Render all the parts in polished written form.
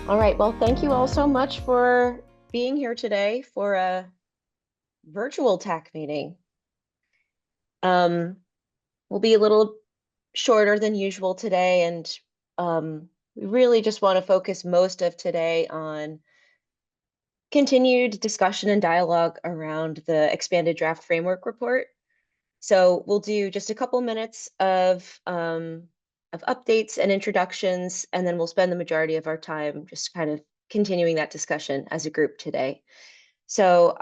All right, well, thank you all so much for being here today for a virtual TAC meeting. Um, we'll be a little shorter than usual today, and we really just want to focus most of today on continued discussion and dialogue around the expanded draft framework report. So we'll do just a couple minutes of updates and introductions, and then we'll spend the majority of our time just kind of continuing that discussion as a group today. So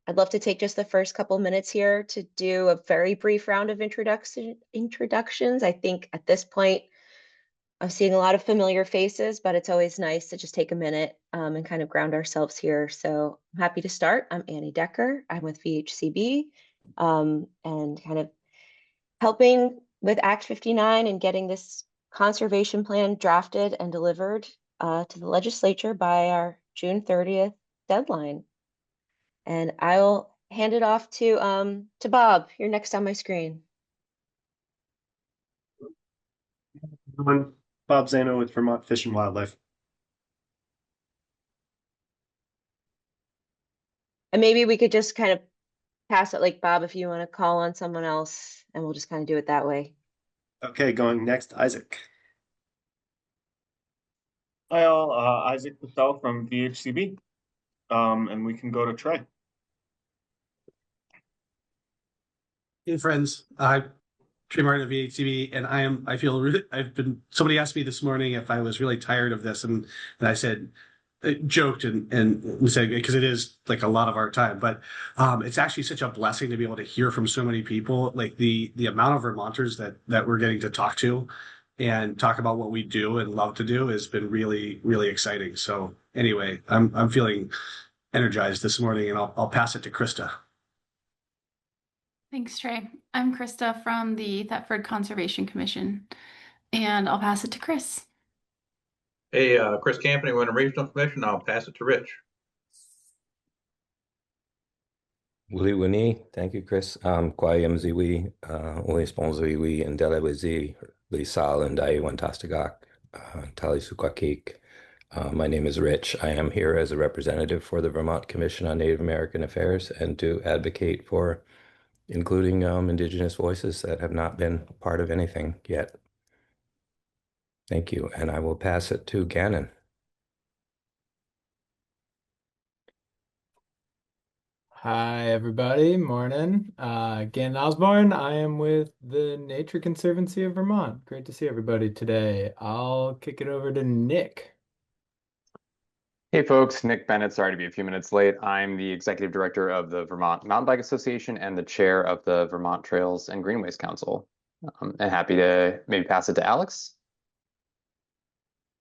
I'd love to take just the first couple minutes here to do a very brief round of introductions. I think at this point, I'm seeing a lot of familiar faces, but it's always nice to just take a minute and kind of ground ourselves here. So I'm happy to start. I'm Annie Decker. I'm with VHCB and kind of helping with Act 59 and getting this conservation plan drafted and delivered to the legislature by our June 30th deadline. And I'll hand it off to Bob. You're next on my screen. Everyone, Bob Zano with Vermont Fish and Wildlife. And maybe we could just kind of pass it like Bob if you want to call on someone else, and we'll just kind of do it that way. Okay, going next, Isaac. Hi all, Isaac Patel from VHCB, and we can go to Trey. Hey friends, I'm Trey Martin of VHCB, and somebody asked me this morning if I was really tired of this, and I said, joked and we said, because it is like a lot of our time, but it's actually such a blessing to be able to hear from so many people, like the amount of Vermonters that we're getting to talk to and talk about what we do and love to do has been really, really exciting. So anyway, I'm feeling energized this morning, and I'll pass it to Krista. Thanks, Trey. I'm Krista from the Thetford Conservation Commission, and I'll pass it to Chris. Hey, Chris Campany, we're in a regional commission. I'll pass it to Rich. Wuli Wini, thank you, Chris. Kwayam Ziwi, Uesponziwi, and Delewizi, Lisal, and Dai Wantastagak, Tali Sukwakik. My name is Rich. I am here as a representative for the Vermont Commission on Native American Affairs and to advocate for including Indigenous voices that have not been part of anything yet. Thank you, and I will pass it to Gannon. Hi, everybody. Morning. Gannon Osborne. I am with the Nature Conservancy of Vermont. Great to see everybody today. I'll kick it over to Nick. Hey folks, Nick Bennett, sorry to be a few minutes late. I'm the executive director of the Vermont Mountain Bike Association and the chair of the Vermont Trails and Greenways Council. And happy to maybe pass it to Alex.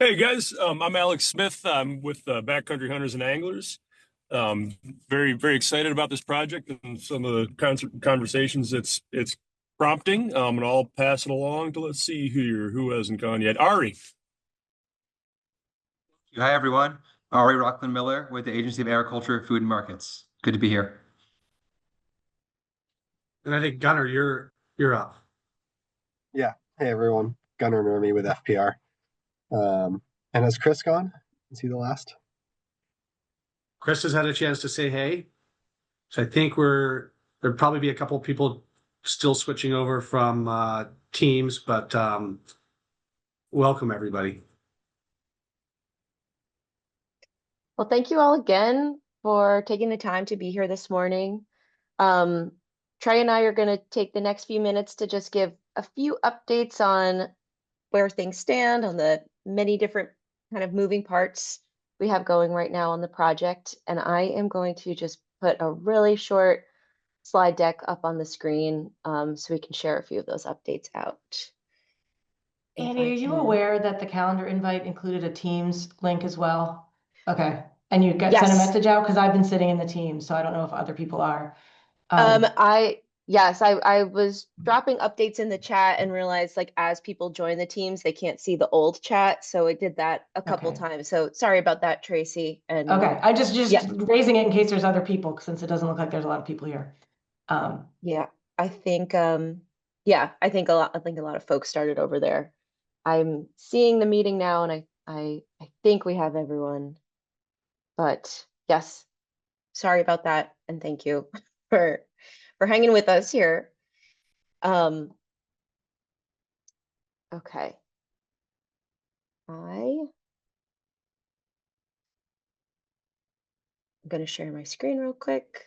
Hey guys, I'm Alex Smith. I'm with Backcountry Hunters and Anglers. Very, very excited about this project and some of the conversations it's prompting. And I'll pass it along to let's see who hasn't gone yet. Ari. Hi everyone. Ari Rockland Miller with the Agency of Agriculture, Food and Markets. Good to be here. And I think Gunnar, you're up. Yeah. Hey everyone, Gunnar Nurmi with FPR. And has Chris gone? Is he the last? Chris has had a chance to say hey. So I think there'll probably be a couple of people still switching over from Teams, but welcome everybody. Well, thank you all again for taking the time to be here this morning. Trey and I are going to take the next few minutes to just give a few updates on where things stand on the many different kind of moving parts we have going right now on the project. And I am going to just put a really short slide deck up on the screen so we can share a few of those updates out. Annie, are you aware that the calendar invite included a Teams link as well? Okay. And you sent a message out? Because I've been sitting in the Teams, so I don't know if other people are. I was dropping updates in the chat and realized like as people join the Teams, they can't see the old chat. So I did that a couple times. So sorry about that, Tracy. And okay. I just raising it in case there's other people, since it doesn't look like there's a lot of people here. Yeah, I think I think a lot of folks started over there. I'm seeing the meeting now and I I think we have everyone, but yes, sorry about that, and thank you for hanging with us here. Okay. I'm going to share my screen real quick.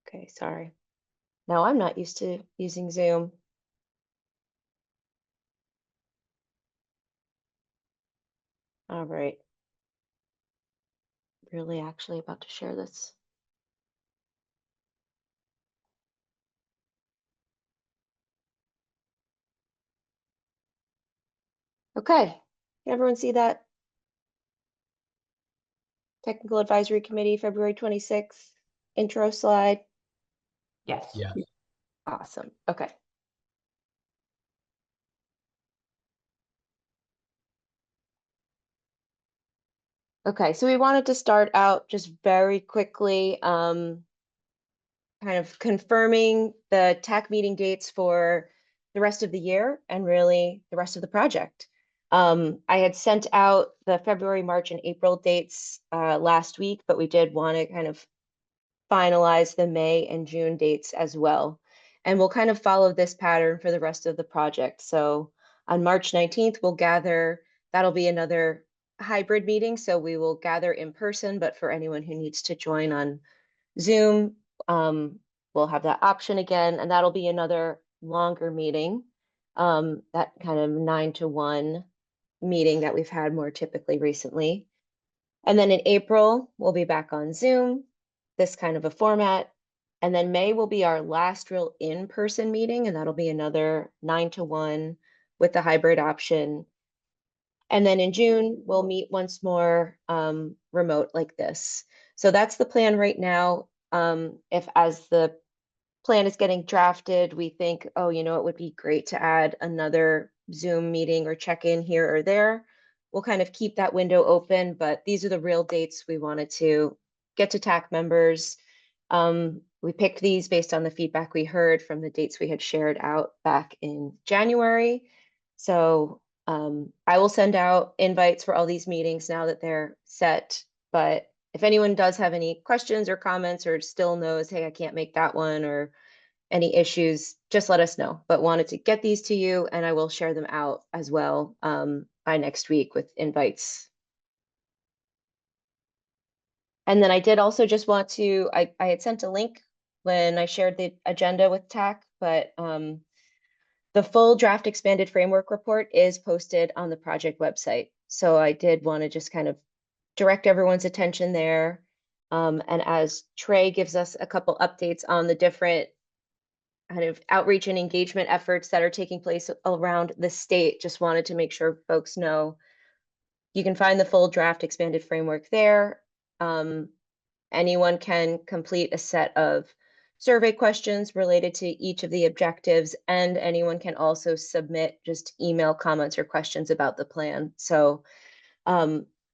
Okay, sorry. Now I'm not used to using Zoom. All right. Really actually about to share this. Okay. Can everyone see that? Technical Advisory Committee, February 26th, intro slide. Yes. Yeah. Awesome. Okay. Okay, so we wanted to start out just very quickly, kind of confirming the TAC meeting dates for the rest of the year and really the rest of the project. I had sent out the February, March, and April dates last week, but we did want to kind of finalize the May and June dates as well. And we'll kind of follow this pattern for the rest of the project. So on March 19th, we'll gather, that'll be another hybrid meeting. So we will gather in person, but for anyone who needs to join on Zoom, we'll have that option again, and that'll be another longer meeting, that kind of 9 to 1 meeting that we've had more typically recently. And then in April, we'll be back on Zoom, this kind of a format. And then May will be our last real in-person meeting, and that'll be another 9 to 1 with the hybrid option. And then in June, we'll meet once more remote like this. So that's the plan right now. If as the plan is getting drafted, we think, oh, you know, it would be great to add another Zoom meeting or check-in here or there. We'll kind of keep that window open, but these are the real dates we wanted to get to TAC members. We picked these based on the feedback we heard from the dates we had shared out back in January. So I will send out invites for all these meetings now that they're set. But if anyone does have any questions or comments or still knows, hey, I can't make that one, or any issues, just let us know. But wanted to get these to you, and I will share them out as well by next week with invites. And then I did also just want to, I had sent a link when I shared the agenda with TAC, but the full draft expanded framework report is posted on the project website. So I did want to just kind of direct everyone's attention there. And as Trey gives us a couple updates on the different kind of outreach and engagement efforts that are taking place around the state, just wanted to make sure folks know you can find the full draft expanded framework there. Anyone can complete a set of survey questions related to each of the objectives, and anyone can also submit just email comments or questions about the plan. So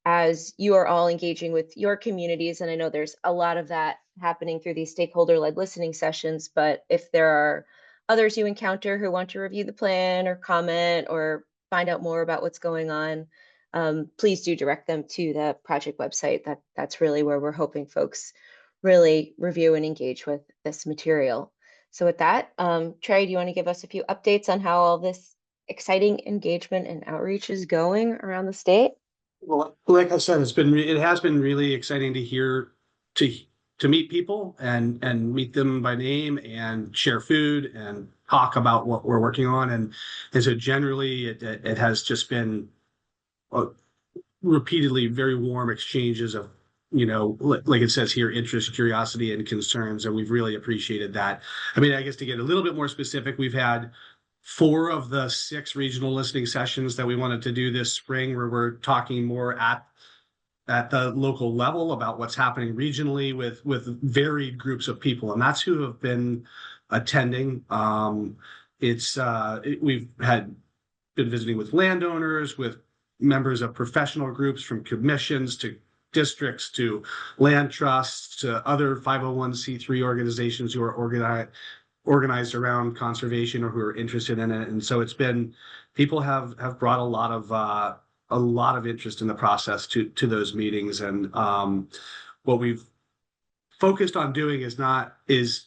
as you are all engaging with your communities, and I know there's a lot of that happening through these stakeholder-led listening sessions, but if there are others you encounter who want to review the plan or comment or find out more about what's going on, please do direct them to the project website. That's really where we're hoping folks really review and engage with this material. So with that, Trey, do you want to give us a few updates on how all this exciting engagement and outreach is going around the state? Well, like I said, it has been really exciting to hear to meet people and meet them by name and share food and talk about what we're working on. And so generally it has just been repeatedly very warm exchanges of, you know, like it says here, interest, curiosity, and concerns. And we've really appreciated that. I mean, I guess to get a little bit more specific, we've had 4 of the 6 regional listening sessions that we wanted to do this spring, where we're talking more at the local level about what's happening regionally with varied groups of people, and that's who have been attending. We've had been visiting with landowners, with members of professional groups, from commissions to districts to land trusts to other 501c3 organizations who are organized around conservation or who are interested in it. And so it's been, people have brought a lot of interest in the process to those meetings. And what we've focused on doing is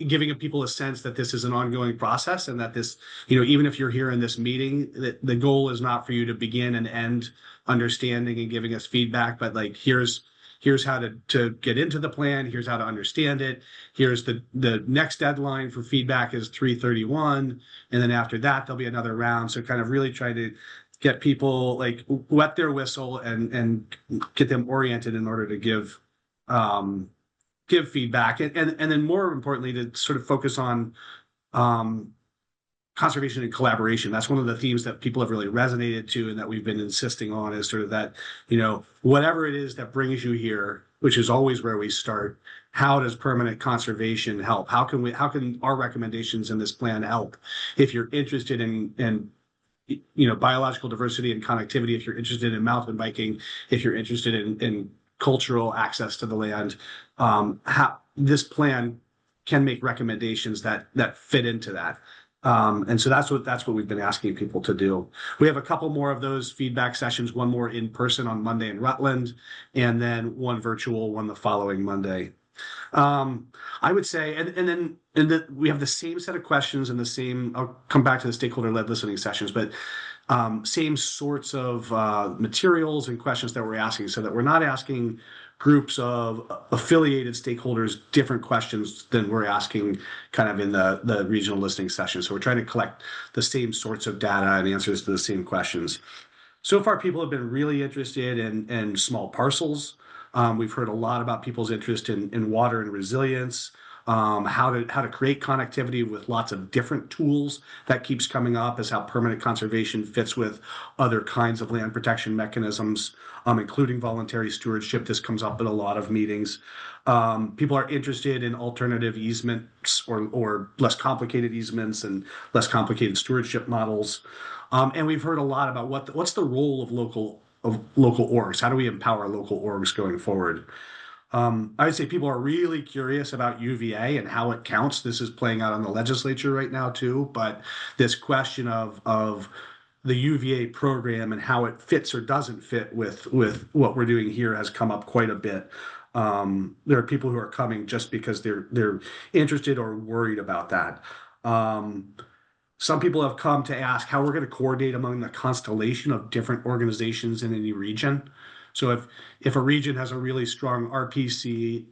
giving people a sense that this is an ongoing process, and that this, even if you're here in this meeting, the goal is not for you to begin and end understanding and giving us feedback, but like, here's how to get into the plan, here's how to understand it, here's the next deadline for feedback is 3/31, and then after that there'll be another round. So kind of really try to get people like wet their whistle and get them oriented in order to give feedback, and then more importantly to sort of focus on conservation and collaboration. That's one of the themes that people have really resonated to and that we've been insisting on, is sort of that, whatever it is that brings you here, which is always where we start, how does permanent conservation help? How can our recommendations in this plan help? If you're interested in biological diversity and connectivity, if you're interested in mountain biking, if you're interested in cultural access to the land, how this plan can make recommendations that fit into that. And so that's what we've been asking people to do. We have a couple more of those feedback sessions, one more in person on Monday in Rutland, and then one virtual one the following Monday. I would say, and then we have the same set of questions and the same, I'll come back to the stakeholder-led listening sessions, but same sorts of materials and questions that we're asking, so that we're not asking groups of affiliated stakeholders different questions than we're asking kind of in the regional listening session. So we're trying to collect the same sorts of data and answers to the same questions. So far, people have been really interested in small parcels. We've heard a lot about people's interest in water and resilience, how to create connectivity with lots of different tools. That keeps coming up as how permanent conservation fits with other kinds of land protection mechanisms, including voluntary stewardship. This comes up in a lot of meetings. People are interested in alternative easements or less complicated easements and less complicated stewardship models. And we've heard a lot about what's the role of local orgs. How do we empower local orgs going forward? I would say people are really curious about UVA and how it counts. This is playing out in the legislature right now too, but this question of the UVA program and how it fits or doesn't fit with what we're doing here has come up quite a bit. There are people who are coming just because they're interested or worried about that. Some people have come to ask how we're going to coordinate among the constellation of different organizations in any region. So if a region has a really strong RPC,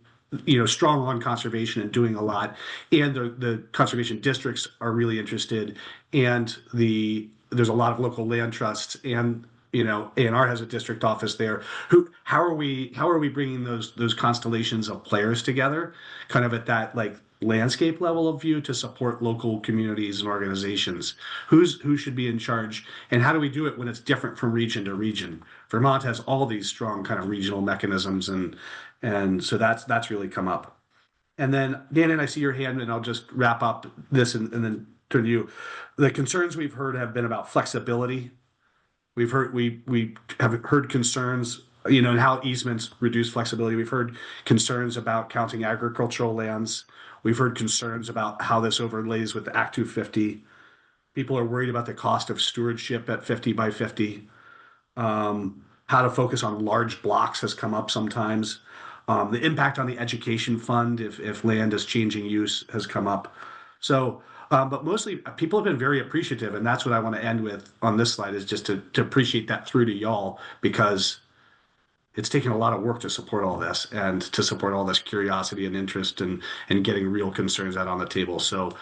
strong on conservation and doing a lot, and the conservation districts are really interested, and there's a lot of local land trusts, and A&R has a district office there. How are we bringing those constellations of players together, kind of at that like landscape level of view to support local communities and organizations? Who should be in charge, and how do we do it when it's different from region to region? Vermont has all these strong kind of regional mechanisms, and so that's really come up. And then Dan, I see your hand, and I'll just wrap up this and then turn to you. The concerns we've heard have been about flexibility. We have heard concerns, and how easements reduce flexibility. We've heard concerns about counting agricultural lands. We've heard concerns about how this overlays with Act 250. People are worried about the cost of stewardship at 50 by 50. How to focus on large blocks has come up sometimes. The impact on the education fund if land is changing use has come up. So, but mostly people have been very appreciative, and that's what I want to end with on this slide, is just to appreciate that through to y'all, because it's taken a lot of work to support all this and to support all this curiosity and interest and getting real concerns out on the table. So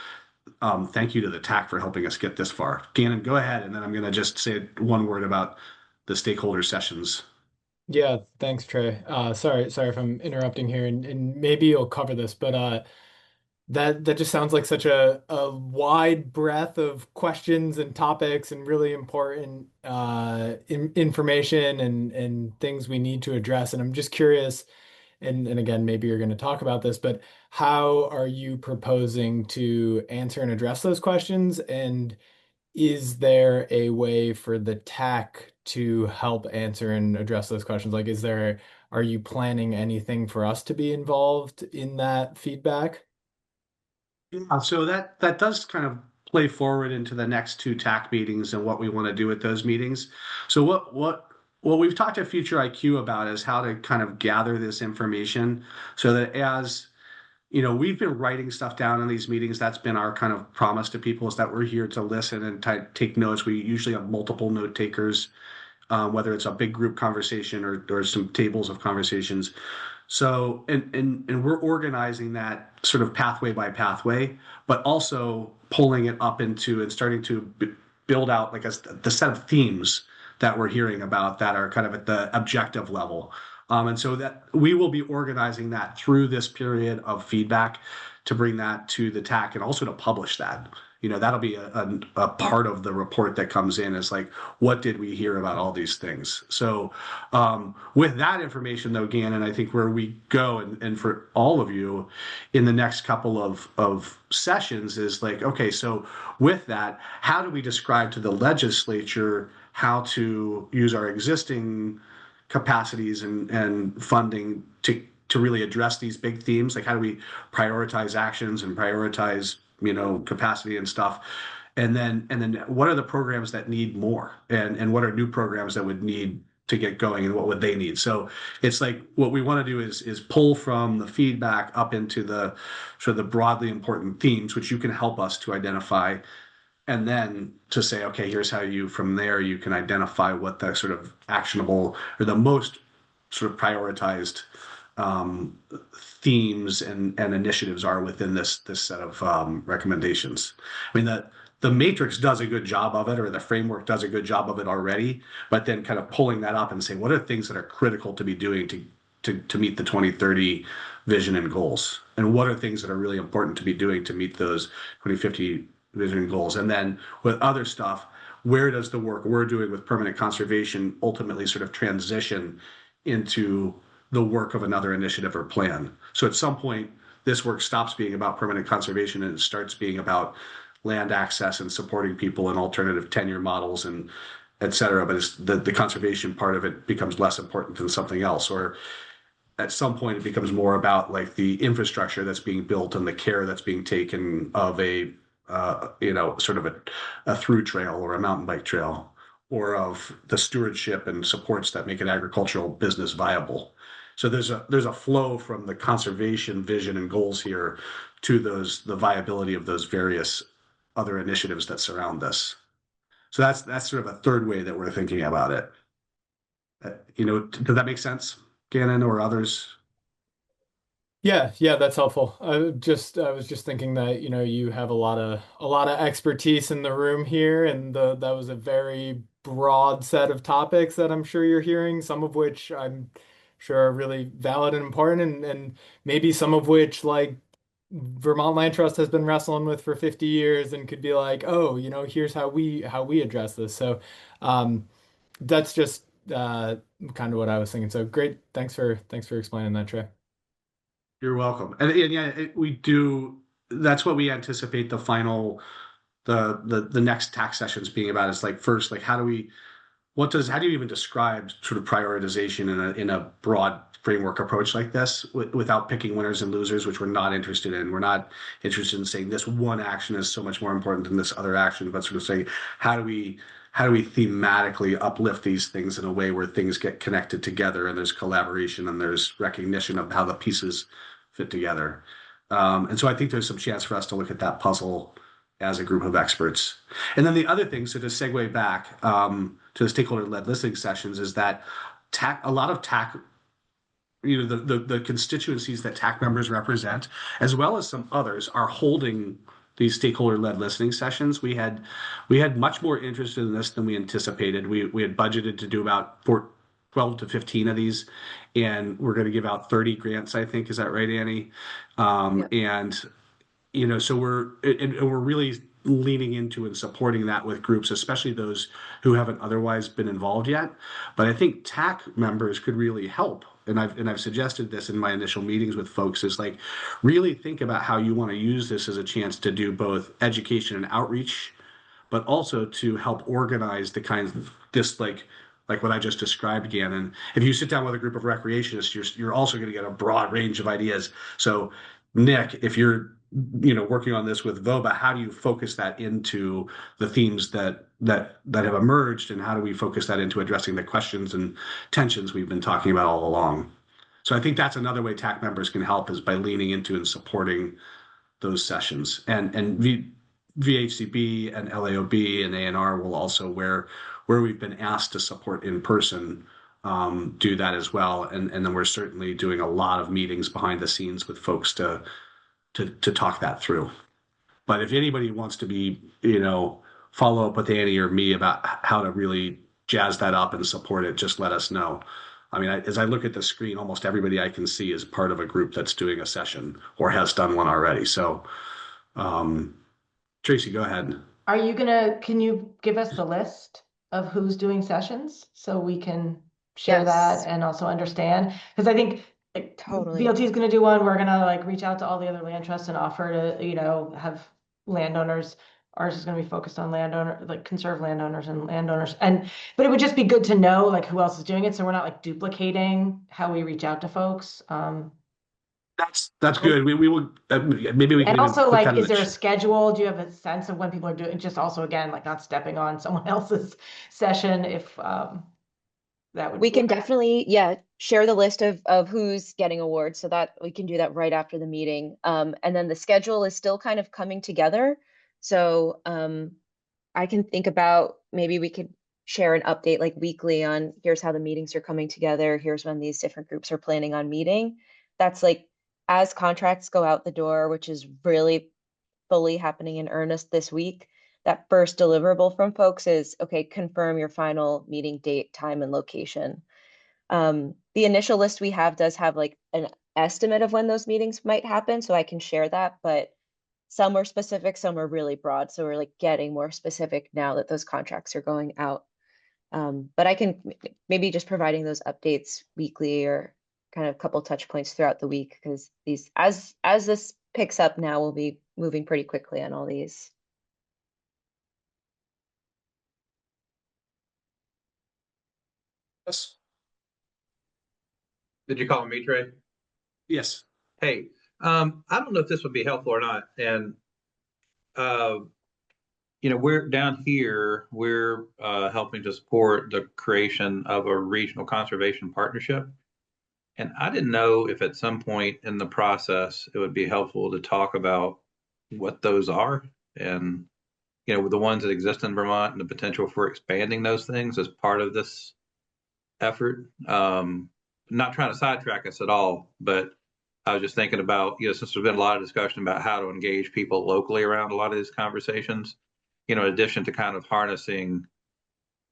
thank you to the TAC for helping us get this far. Gannon, go ahead, and then I'm going to just say one word about the stakeholder sessions. Yeah, thanks, Trey. Sorry if I'm interrupting here, and maybe you'll cover this, but that just sounds like such a wide breadth of questions and topics and really important information and things we need to address. And I'm just curious, and again, maybe you're going to talk about this, but how are you proposing to answer and address those questions? And is there a way for the TAC to help answer and address those questions? Like, are you planning anything for us to be involved in that feedback? So that does kind of play forward into the next two TAC meetings and what we want to do at those meetings. So what we've talked to Future IQ about is how to kind of gather this information so that as we've been writing stuff down in these meetings. That's been our kind of promise to people is that we're here to listen and take notes. We usually have multiple note takers, whether it's a big group conversation or some tables of conversations. So, and we're organizing that sort of pathway by pathway, but also pulling it up into and starting to build out like the set of themes that we're hearing about that are kind of at the objective level. And so that we will be organizing that through this period of feedback to bring that to the TAC and also to publish that. That'll be a part of the report that comes in is like, what did we hear about all these things? So with that information though, Gannon, I think where we go and for all of you in the next couple of sessions is like, okay, so with that, how do we describe to the legislature how to use our existing capacities and funding to really address these big themes? Like how do we prioritize actions and prioritize capacity and stuff, and then what are the programs that need more, and what are new programs that would need to get going, and what would they need? So it's like what we want to do is pull from the feedback up into the sort of the broadly important themes, which you can help us to identify, and then to say, okay, here's how from there you can identify what the sort of actionable or the most sort of prioritized themes and initiatives are within this set of recommendations. I mean, the matrix does a good job of it, or the framework does a good job of it already, but then kind of pulling that up and saying, what are things that are critical to be doing to meet the 2030 vision and goals? And what are things that are really important to be doing to meet those 2050 vision and goals? And then with other stuff, where does the work we're doing with permanent conservation ultimately sort of transition into the work of another initiative or plan? So at some point, this work stops being about permanent conservation and it starts being about land access and supporting people and alternative tenure models and et cetera. But it's the conservation part of it becomes less important than something else. Or at some point, it becomes more about like the infrastructure that's being built and the care that's being taken of a sort of a through trail or a mountain bike trail, or of the stewardship and supports that make an agricultural business viable. So there's a flow from the conservation vision and goals here to the viability of those various other initiatives that surround this. So that's sort of a third way that we're thinking about it. Does that make sense, Gannon or others? Yeah, that's helpful. I was just thinking that, you have a lot of expertise in the room here, and that was a very broad set of topics that I'm sure you're hearing, some of which I'm sure are really valid and important, and maybe some of which like Vermont Land Trust has been wrestling with for 50 years and could be like, oh, here's how we address this. So that's just kind of what I was thinking. So great. Thanks for explaining that, Trey. You're welcome. And yeah, we do. That's what we anticipate the final, the next tax sessions being about is like first, like how do you even describe sort of prioritization in a broad framework approach like this without picking winners and losers, which we're not interested in. We're not interested in saying this one action is so much more important than this other action, but sort of saying how do we thematically uplift these things in a way where things get connected together and there's collaboration and there's recognition of how the pieces fit together. And so I think there's some chance for us to look at that puzzle as a group of experts. And then the other thing, so to segue back to the stakeholder-led listening sessions, is that a lot of TAC, the constituencies that TAC members represent, as well as some others, are holding these stakeholder-led listening sessions. We had much more interest in this than we anticipated. We had budgeted to do about 12 to 15 of these, and we're going to give out 30 grants, I think. Is that right, Annie? And so we're really leaning into and supporting that with groups, especially those who haven't otherwise been involved yet. But I think TAC members could really help. And I've suggested this in my initial meetings with folks, is like really think about how you want to use this as a chance to do both education and outreach, but also to help organize the kinds of this like what I just described, Gannon. If you sit down with a group of recreationists, you're also going to get a broad range of ideas. So, Nick, if you're working on this with VOBA, how do you focus that into the themes that have emerged, and how do we focus that into addressing the questions and tensions we've been talking about all along? So I think that's another way TAC members can help, is by leaning into and supporting those sessions. And VHCB and LAOB and ANR will also, where we've been asked to support in person, do that as well. And then we're certainly doing a lot of meetings behind the scenes with folks to talk that through. But if anybody wants to be, follow up with Annie or me about how to really jazz that up and support it, just let us know. I mean, as I look at the screen, almost everybody I can see is part of a group that's doing a session or has done one already. So, Tracy, go ahead. Can you give us the list of who's doing sessions so we can share that and also understand? Because I think Totally. VLT is going to do one. We're going to reach out to all the other land trusts and offer to, have landowners. Ours is going to be focused on conserve landowners and landowners. But it would just be good to know who else is doing it, so we're not duplicating how we reach out to folks. That's good. We will maybe we can And even also, put that in is the there a schedule? Do you have a sense of when people are doing? Just also, again, not stepping on someone else's session. If that would We can definitely, share the list of who's getting awards, so that we can do that right after the meeting. And then the schedule is still kind of coming together. So I can think about, maybe we could share an update weekly on, here's how the meetings are coming together. Here's when these different groups are planning on meeting. That's as contracts go out the door, which is really fully happening in earnest this week. That first deliverable from folks is, okay, confirm your final meeting date, time, and location. The initial list we have does have an estimate of when those meetings might happen, so I can share that, but some are specific, some are really broad. So we're getting more specific now that those contracts are going out. But I can maybe just providing those updates weekly, or kind of a couple touch points throughout the week, because these, as this picks up now, we'll be moving pretty quickly on all these. Yes. Did you call me, Trey? Yes. Hey, I don't know if this would be helpful or not. And, we're down here, we're helping to support the creation of a regional conservation partnership. And I didn't know if at some point in the process, it would be helpful to talk about what those are, and, the ones that exist in Vermont, and the potential for expanding those things as part of this effort. Not trying to sidetrack us at all, but I was just thinking about, since there's been a lot of discussion about how to engage people locally around a lot of these conversations, in addition to kind of harnessing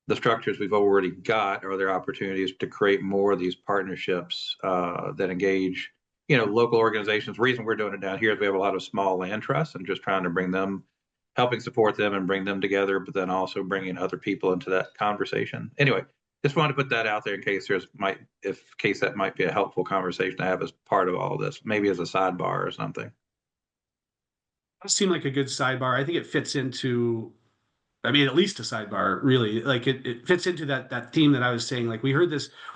the structures we've already got, are there opportunities to create more of these partnerships that engage, local organizations? The reason we're doing it down here is we have a lot of small land trusts, and just trying to bring them, helping support them and bring them together, but then also bringing other people into that conversation. Anyway, just wanted to put that out there in case that might be a helpful conversation to have as part of all of this, maybe as a sidebar or something. That seemed like a good sidebar. I think it fits into, at least a sidebar, really. It fits into that theme that I was saying. We had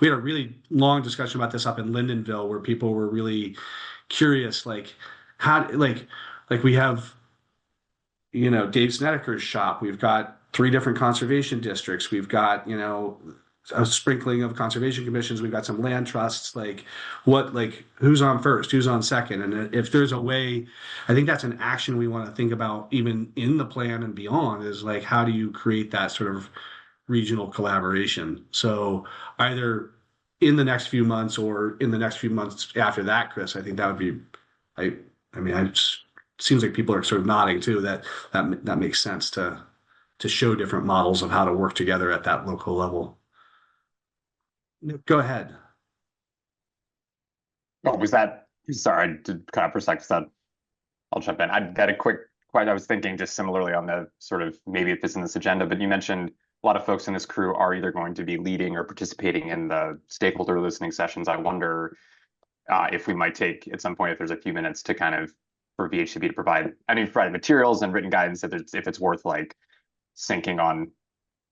a really long discussion about this up in Lyndonville, where people were really curious, how, we have, Dave Snedeker's shop. We've got 3 different conservation districts. We've got, a sprinkling of conservation commissions. We've got some land trusts. Who's on first? Who's on second? And if there's a way, I think that's an action we want to think about, even in the plan and beyond, is how do you create that sort of regional collaboration? So either in the next few months, or in the next few months after that, Chris, I think that would be, seems like people are sort of nodding too, that makes sense to show different models of how to work together at that local level. Go ahead. Oh, sorry, I did cut out for a second, so I'll jump in. I got a quick question. I was thinking just similarly on the sort of, maybe if it's in this agenda, but you mentioned a lot of folks in this crew are either going to be leading or participating in the stakeholder listening sessions. I wonder if we might take at some point, if there's a few minutes, to kind of, for VHCB to provide materials and written guidance, if it's worth syncing on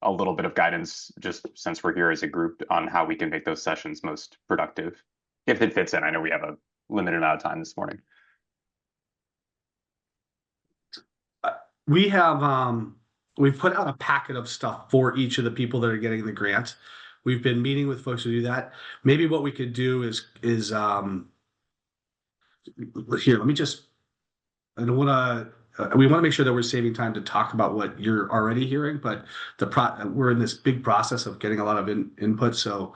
a little bit of guidance, just since we're here as a group, on how we can make those sessions most productive, if it fits in. I know we have a limited amount of time this morning. We have we've put out a packet of stuff for each of the people that are getting the grant. We've been meeting with folks to do that. Maybe what we could do is here, let me just, I don't want to, we want to make sure that we're saving time to talk about what you're already hearing, but we're in this big process of getting a lot of input. So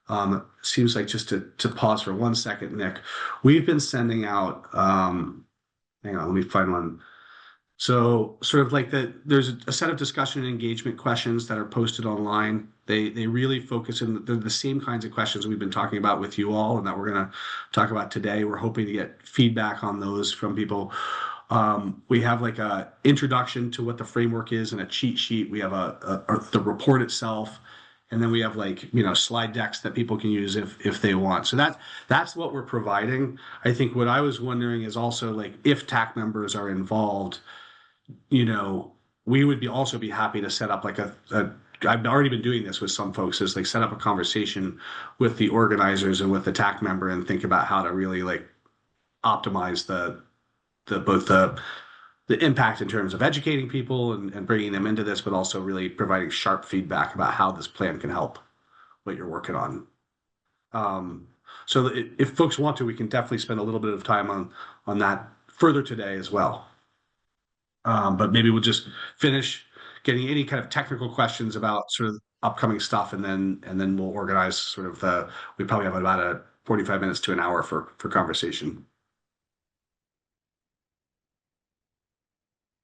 it seems like just to pause for 1 second, Nick, we've been sending out, hang on, let me find one. So sort of like there's a set of discussion and engagement questions that are posted online. They really focus in, they're the same kinds of questions we've been talking about with you all and that we're going to talk about today. We're hoping to get feedback on those from people. We have like a introduction to what the framework is and a cheat sheet. We have the report itself. And then we have like, slide decks that people can use if they want. So that's what we're providing. I think what I was wondering is also like if TAC members are involved, we would also be happy to set up like I've already been doing this with some folks, is like set up a conversation with the organizers and with the TAC member and think about how to really like optimize both the impact in terms of educating people and bringing them into this, but also really providing sharp feedback about how this plan can help what you're working on. So if folks want to, we can definitely spend a little bit of time on that further today as well. But maybe we'll just finish getting any kind of technical questions about sort of upcoming stuff, and then we'll organize sort of we probably have about 45 minutes to an hour for conversation.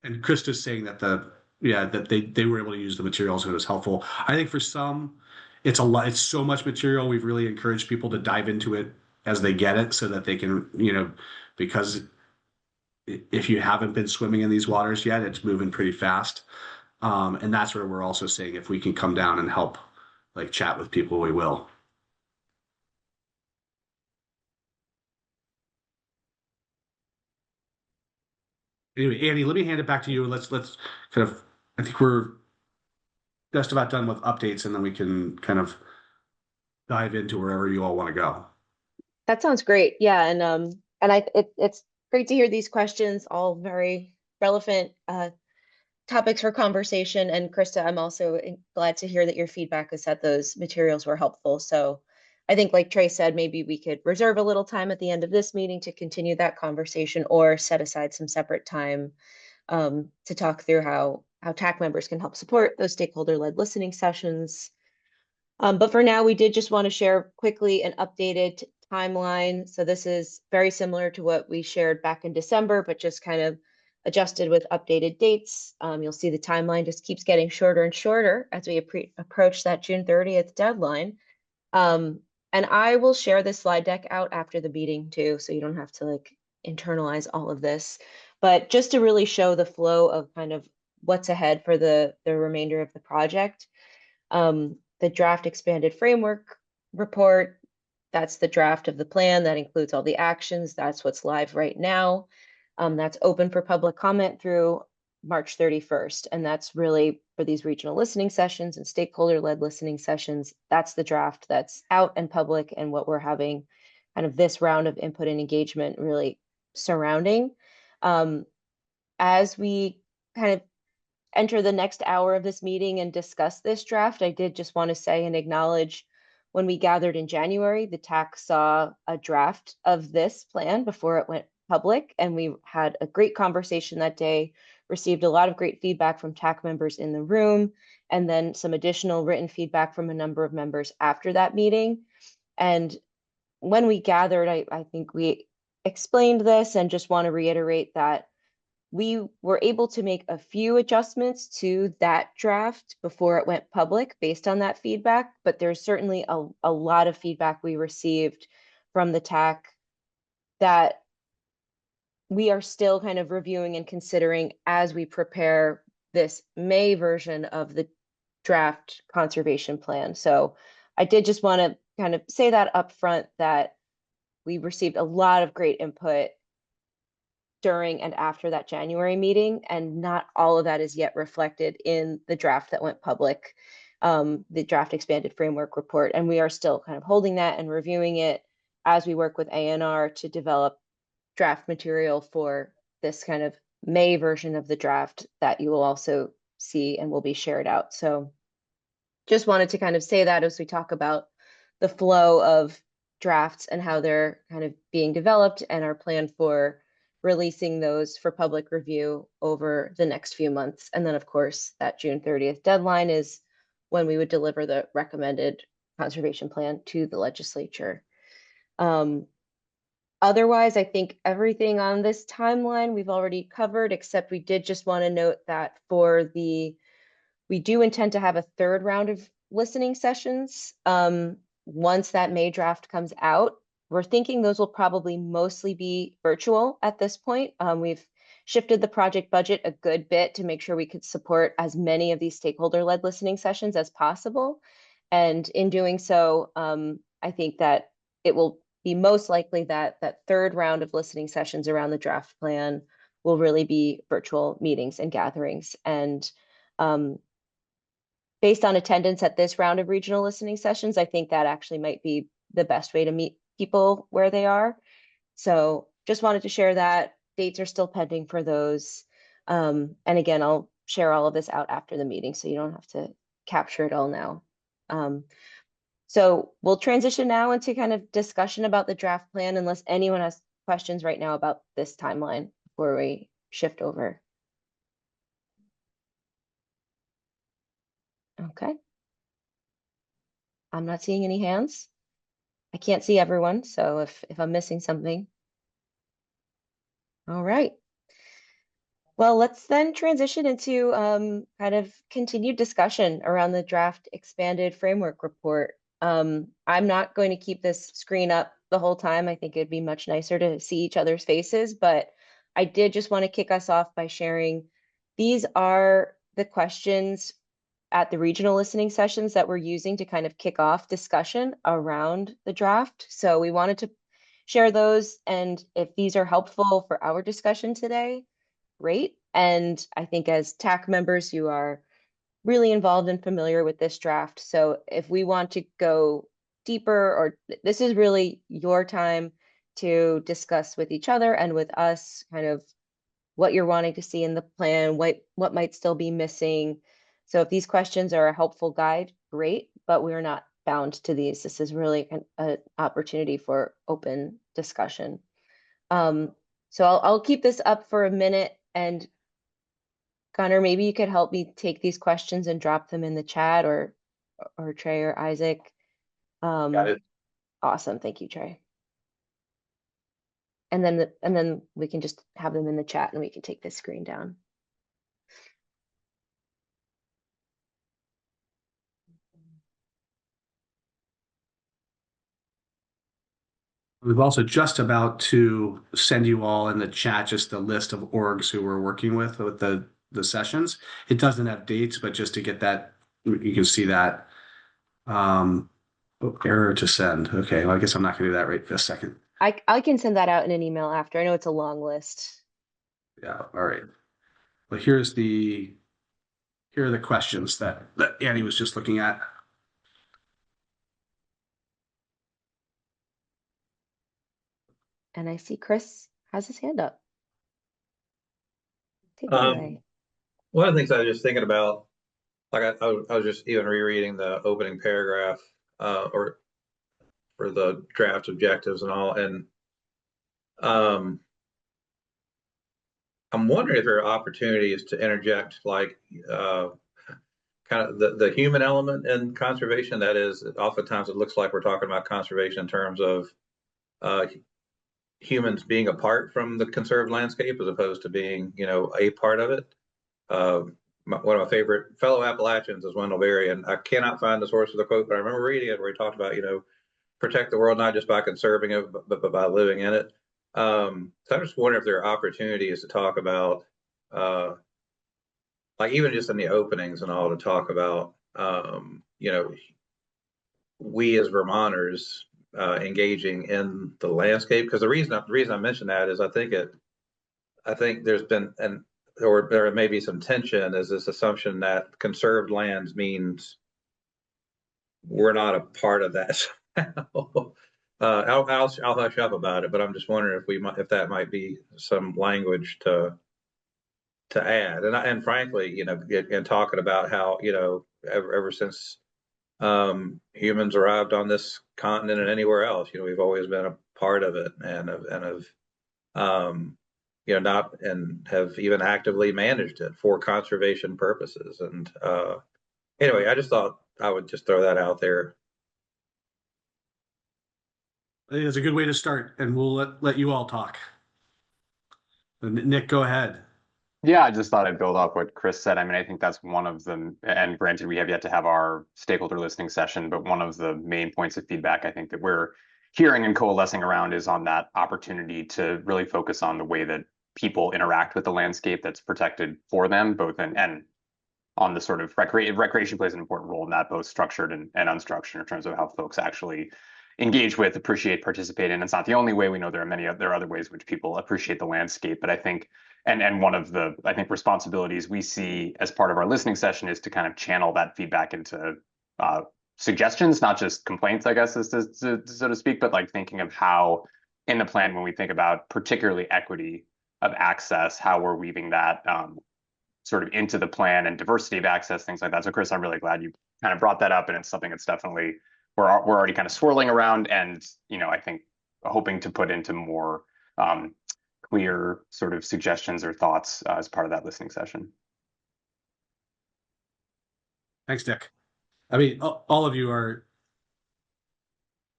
And Krista's saying that that they were able to use the materials and it was helpful. I think for some, it's so much material. We've really encouraged people to dive into it as they get it so that they can, because if you haven't been swimming in these waters yet, it's moving pretty fast. And that's where we're also saying if we can come down and help like chat with people, we will. Anyway, Andy, let me hand it back to you. Let's kind of, I think we're just about done with updates, and then we can kind of dive into wherever you all want to go. That sounds great. Yeah, and it's great to hear these questions, all very relevant topics for conversation. And Krista, I'm also glad to hear that your feedback is that those materials were helpful. So I think, like Trey said, maybe we could reserve a little time at the end of this meeting to continue that conversation, or set aside some separate time to talk through how TAC members can help support those stakeholder-led listening sessions. But for now, we did just want to share quickly an updated timeline. So this is very similar to what we shared back in December, but just kind of adjusted with updated dates. You'll see the timeline just keeps getting shorter and shorter as we approach that June 30th deadline. And I will share this slide deck out after the meeting too, so you don't have to like internalize all of this. But just to really show the flow of kind of what's ahead for the remainder of the project. The draft expanded framework report, that's the draft of the plan that includes all the actions. That's what's live right now. That's open for public comment through March 31st. And that's really for these regional listening sessions and stakeholder-led listening sessions. That's the draft that's out and public, and what we're having kind of this round of input and engagement really surrounding. As we kind of enter the next hour of this meeting and discuss this draft, I did just want to say and acknowledge when we gathered in January, the TAC saw a draft of this plan before it went public, and we had a great conversation that day, received a lot of great feedback from TAC members in the room, and then some additional written feedback from a number of members after that meeting. And when we gathered, I think we explained this, and just want to reiterate that we were able to make a few adjustments to that draft before it went public based on that feedback, but there's certainly a lot of feedback we received from the TAC that we are still kind of reviewing and considering as we prepare this May version of the draft conservation plan. So I did just want to kind of say that up front, that we received a lot of great input during and after that January meeting, and not all of that is yet reflected in the draft that went public, the draft expanded framework report. And we are still kind of holding that and reviewing it as we work with ANR to develop draft material for this kind of May version of the draft that you will also see and will be shared out. So just wanted to kind of say that as we talk about the flow of drafts and how they're kind of being developed and our plan for releasing those for public review over the next few months. And then, of course, that June 30th deadline is when we would deliver the recommended conservation plan to the legislature. Otherwise, I think everything on this timeline we've already covered, except we did just want to note that we do intend to have a third round of listening sessions. Once that May draft comes out, we're thinking those will probably mostly be virtual at this point. We've shifted the project budget a good bit to make sure we could support as many of these stakeholder-led listening sessions as possible. And in doing so, I think that it will be most likely that that third round of listening sessions around the draft plan will really be virtual meetings and gatherings. And based on attendance at this round of regional listening sessions, I think that actually might be the best way to meet people where they are. So just wanted to share that. Dates are still pending for those. And again, I'll share all of this out after the meeting, so you don't have to capture it all now. So we'll transition now into kind of discussion about the draft plan, unless anyone has questions right now about this timeline before we shift over. Okay. I'm not seeing any hands. I can't see everyone, so if I'm missing something. All right. Well, let's then transition into kind of continued discussion around the draft expanded framework report. I'm not going to keep this screen up the whole time. I think it'd be much nicer to see each other's faces, but I did just want to kick us off by sharing these are the questions at the regional listening sessions that we're using to kind of kick off discussion around the draft. So we wanted to share those, and if these are helpful for our discussion today, great. And I think as TAC members, you are really involved and familiar with this draft. So if we want to go deeper, or this is really your time to discuss with each other and with us kind of what you're wanting to see in the plan, what might still be missing. So if these questions are a helpful guide, great, but we're not bound to these. This is really an opportunity for open discussion. So I'll keep this up for a minute, and Connor, maybe you could help me take these questions and drop them in the chat, or Trey or Isaac. Got it. Awesome, thank you, Trey. And then we can just have them in the chat, and we can take this screen down. We've also just about to send you all in the chat just a list of orgs who we're working with the sessions. It doesn't have dates, but just to get that, you can see that. Error to send. Okay, well, I guess I'm not going to do that right this second. I can send that out in an email after. I know it's a long list. Yeah, all right. Well, here are the questions that Annie was just looking at. And I see Chris has his hand up. Take it away. One of the things I was just thinking about, like I was just even rereading the opening paragraph or for the draft objectives and all, and I'm wondering if there are opportunities to interject like kind of the human element in conservation. That is, oftentimes it looks like we're talking about conservation in terms of humans being apart from the conserved landscape as opposed to being, a part of it. One of my favorite fellow Appalachians is Wendell Berry, and I cannot find the source of the quote, but I remember reading it where he talked about, protect the world not just by conserving it, but by living in it. So I just wonder if there are opportunities to talk about, like even just in the openings and all, to talk about, we as Vermonters engaging in the landscape. Because the reason I mention that is I think I think there's been or there may be some tension is this assumption that conserved lands means we're not a part of that. I'll hush up about it, but I'm just wondering if that might be some language to add. And frankly, and talking about how, ever since humans arrived on this continent and anywhere else, we've always been a part of it and have not and have even actively managed it for conservation purposes. And anyway, I just thought I would just throw that out there. I think it's a good way to start, and we'll let you all talk. Nick, go ahead. Yeah, I just thought I'd build off what Chris said. I mean, I think that's one of them, and granted, we have yet to have our stakeholder listening session, but one of the main points of feedback I think that we're hearing and coalescing around is on that opportunity to really focus on the way that people interact with the landscape that's protected for them, both and on the sort of recreation plays an important role in that, both structured and unstructured, in terms of how folks actually engage with, appreciate, participate in. It's not the only way. We know there are other ways in which people appreciate the landscape, but I think and one of the responsibilities we see as part of our listening session is to kind of channel that feedback into suggestions, not just complaints, I guess, so to speak, but like thinking of how in the plan, when we think about particularly equity of access, how we're weaving that sort of into the plan and diversity of access, things like that. So Chris, I'm really glad you kind of brought that up, and it's something that's definitely we're already kind of swirling around, and I think hoping to put into more clear sort of suggestions or thoughts as part of that listening session. Thanks, Nick. I mean, all of you are,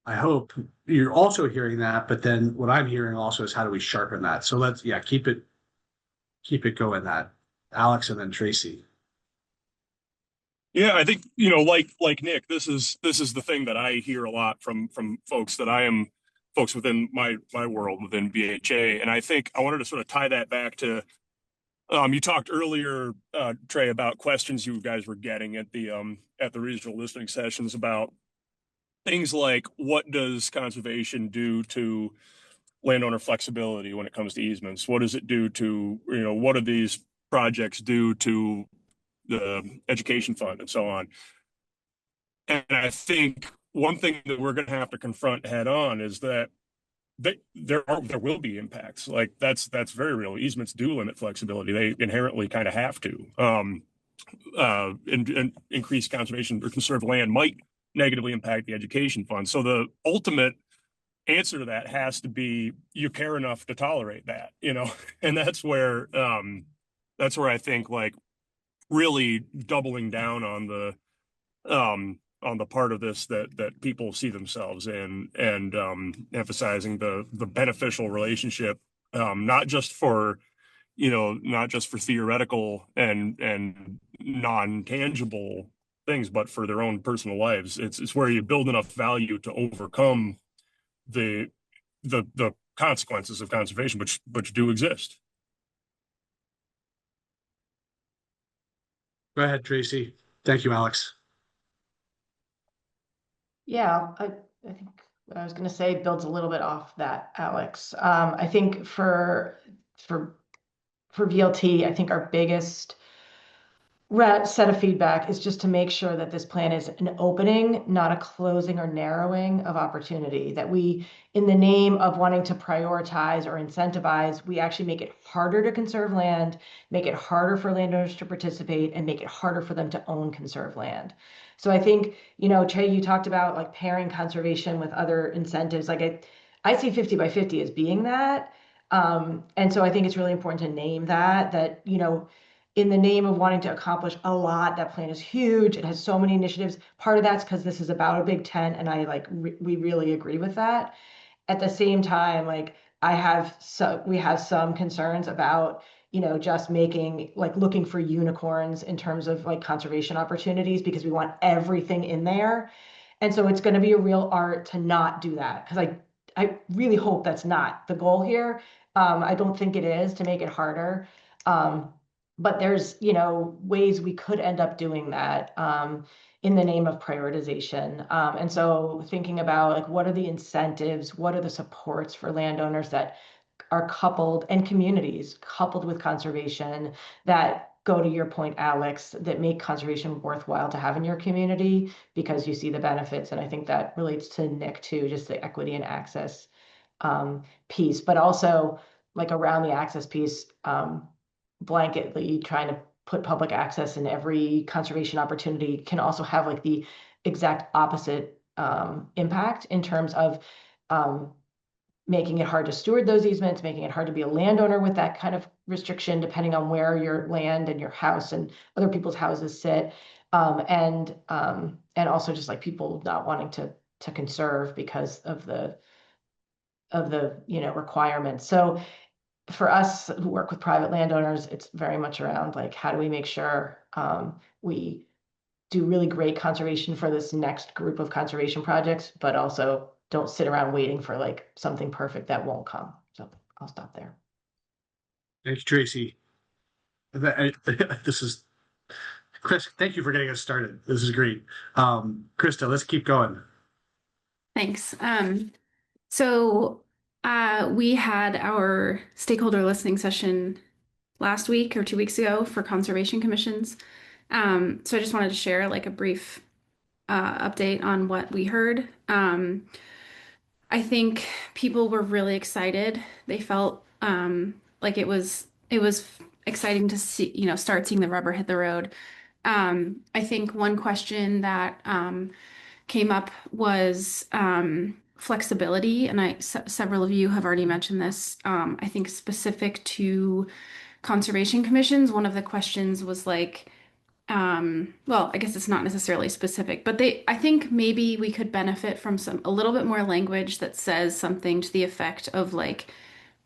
I hope you're also hearing that, but then what I'm hearing also is how do we sharpen that? So let's, keep it going, that. Alex and then Tracy. Yeah, I think, like Nick, this is the thing that I hear a lot from folks folks within my world within VHA. And I think I wanted to sort of tie that back to you talked earlier, Trey, about questions you guys were getting at the regional listening sessions about things like what does conservation do to landowner flexibility when it comes to easements? What does it do to, what do these projects do to the education fund and so on? And I think one thing that we're going to have to confront head on is that there will be impacts. Like that's very real. Easements do limit flexibility. They inherently kind of have to. And increased conservation or conserved land might negatively impact the education fund. So the ultimate answer to that has to be you care enough to tolerate that, and that's where I think like really doubling down on the part of this that people see themselves in, and emphasizing the beneficial relationship, not just for theoretical and non-tangible things, but for their own personal lives. It's where you build enough value to overcome the consequences of conservation, which do exist. Go ahead, Tracy. Thank you, Alex. Yeah, I think what I was going to say builds a little bit off that, Alex. I think for VLT, I think our biggest set of feedback is just to make sure that this plan is an opening, not a closing or narrowing of opportunity, that we, in the name of wanting to prioritize or incentivize, we actually make it harder to conserve land, make it harder for landowners to participate, and make it harder for them to own conserved land. So I think, Trey, you talked about like pairing conservation with other incentives. Like I see 50 by 50 as being that. And so I think it's really important to name that, in the name of wanting to accomplish a lot, that plan is huge. It has so many initiatives. Part of that's because this is about a big tent, and we really agree with that. At the same time, we have some concerns about, just looking for unicorns in terms of like conservation opportunities, because we want everything in there. And so it's going to be a real art to not do that, because I really hope that's not the goal here. I don't think it is, to make it harder. But there's, ways we could end up doing that in the name of prioritization. And so thinking about like, what are the incentives? What are the supports for landowners that are coupled, and communities coupled with conservation that go to your point, Alex, that make conservation worthwhile to have in your community because you see the benefits. And I think that relates to Nick too, just the equity and access piece, but also like around the access piece, blanketly trying to put public access in every conservation opportunity can also have like the exact opposite impact in terms of making it hard to steward those easements, making it hard to be a landowner with that kind of restriction, depending on where your land and your house and other people's houses sit. And also just like people not wanting to conserve because of the requirements. So for us who work with private landowners, it's very much around like, how do we make sure we do really great conservation for this next group of conservation projects, but also don't sit around waiting for like something perfect that won't come. So I'll stop there. Thanks, Tracy. This is Chris. Thank you for getting us started. This is great. Krista, let's keep going. Thanks. So we had our stakeholder listening session last week or 2 weeks ago for conservation commissions. So I just wanted to share like a brief update on what we heard. I think people were really excited. They felt like it was exciting to see, start seeing the rubber hit the road. I think one question that came up was flexibility, and several of you have already mentioned this. I think specific to conservation commissions, one of the questions was like, well, I guess it's not necessarily specific, but I think maybe we could benefit from a little bit more language that says something to the effect of like,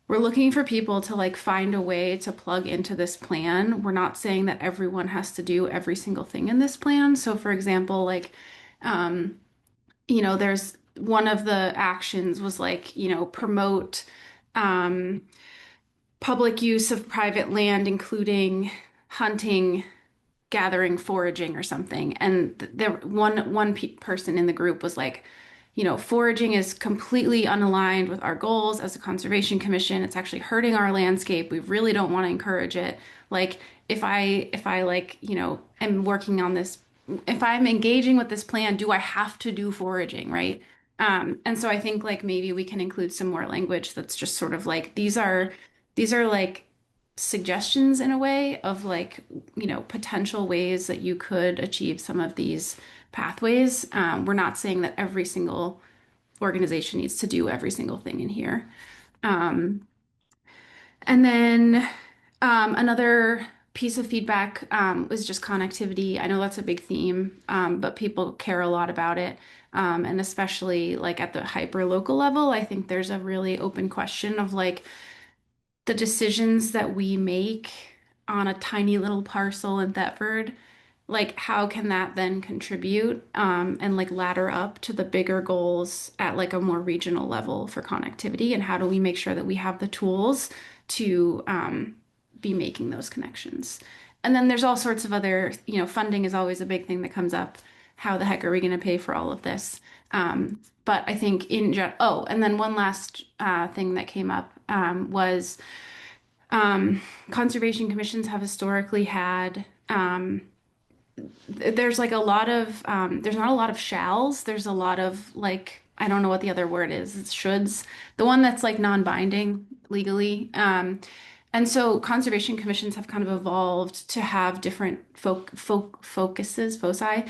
we're looking for people to like find a way to plug into this plan. We're not saying that everyone has to do every single thing in this plan. So for example, like, there's one of the actions was like, promote public use of private land, including hunting, gathering, foraging, or something. And there one person in the group was like, foraging is completely unaligned with our goals as a conservation commission. It's actually hurting our landscape. We really don't want to encourage it. Like if I like, am working on this, if I'm engaging with this plan, do I have to do foraging, right? And so I think like maybe we can include some more language that's just sort of like these are like suggestions in a way of like, potential ways that you could achieve some of these pathways. We're not saying that every single organization needs to do every single thing in here. And then another piece of feedback was just connectivity. I know that's a big theme, but people care a lot about it. And especially like at the hyper local level, I think there's a really open question of like the decisions that we make on a tiny little parcel in Thetford, like how can that then contribute and like ladder up to the bigger goals at like a more regional level for connectivity, and how do we make sure that we have the tools to be making those connections? And then there's all sorts of other, funding is always a big thing that comes up. How the heck are we going to pay for all of this? But I think and then one last thing that came up was conservation commissions have historically had there's like a lot of there's not a lot of shalls. There's a lot of like, I don't know what the other word is. It's shoulds. The one that's like non-binding legally. And so conservation commissions have kind of evolved to have different focuses, foci.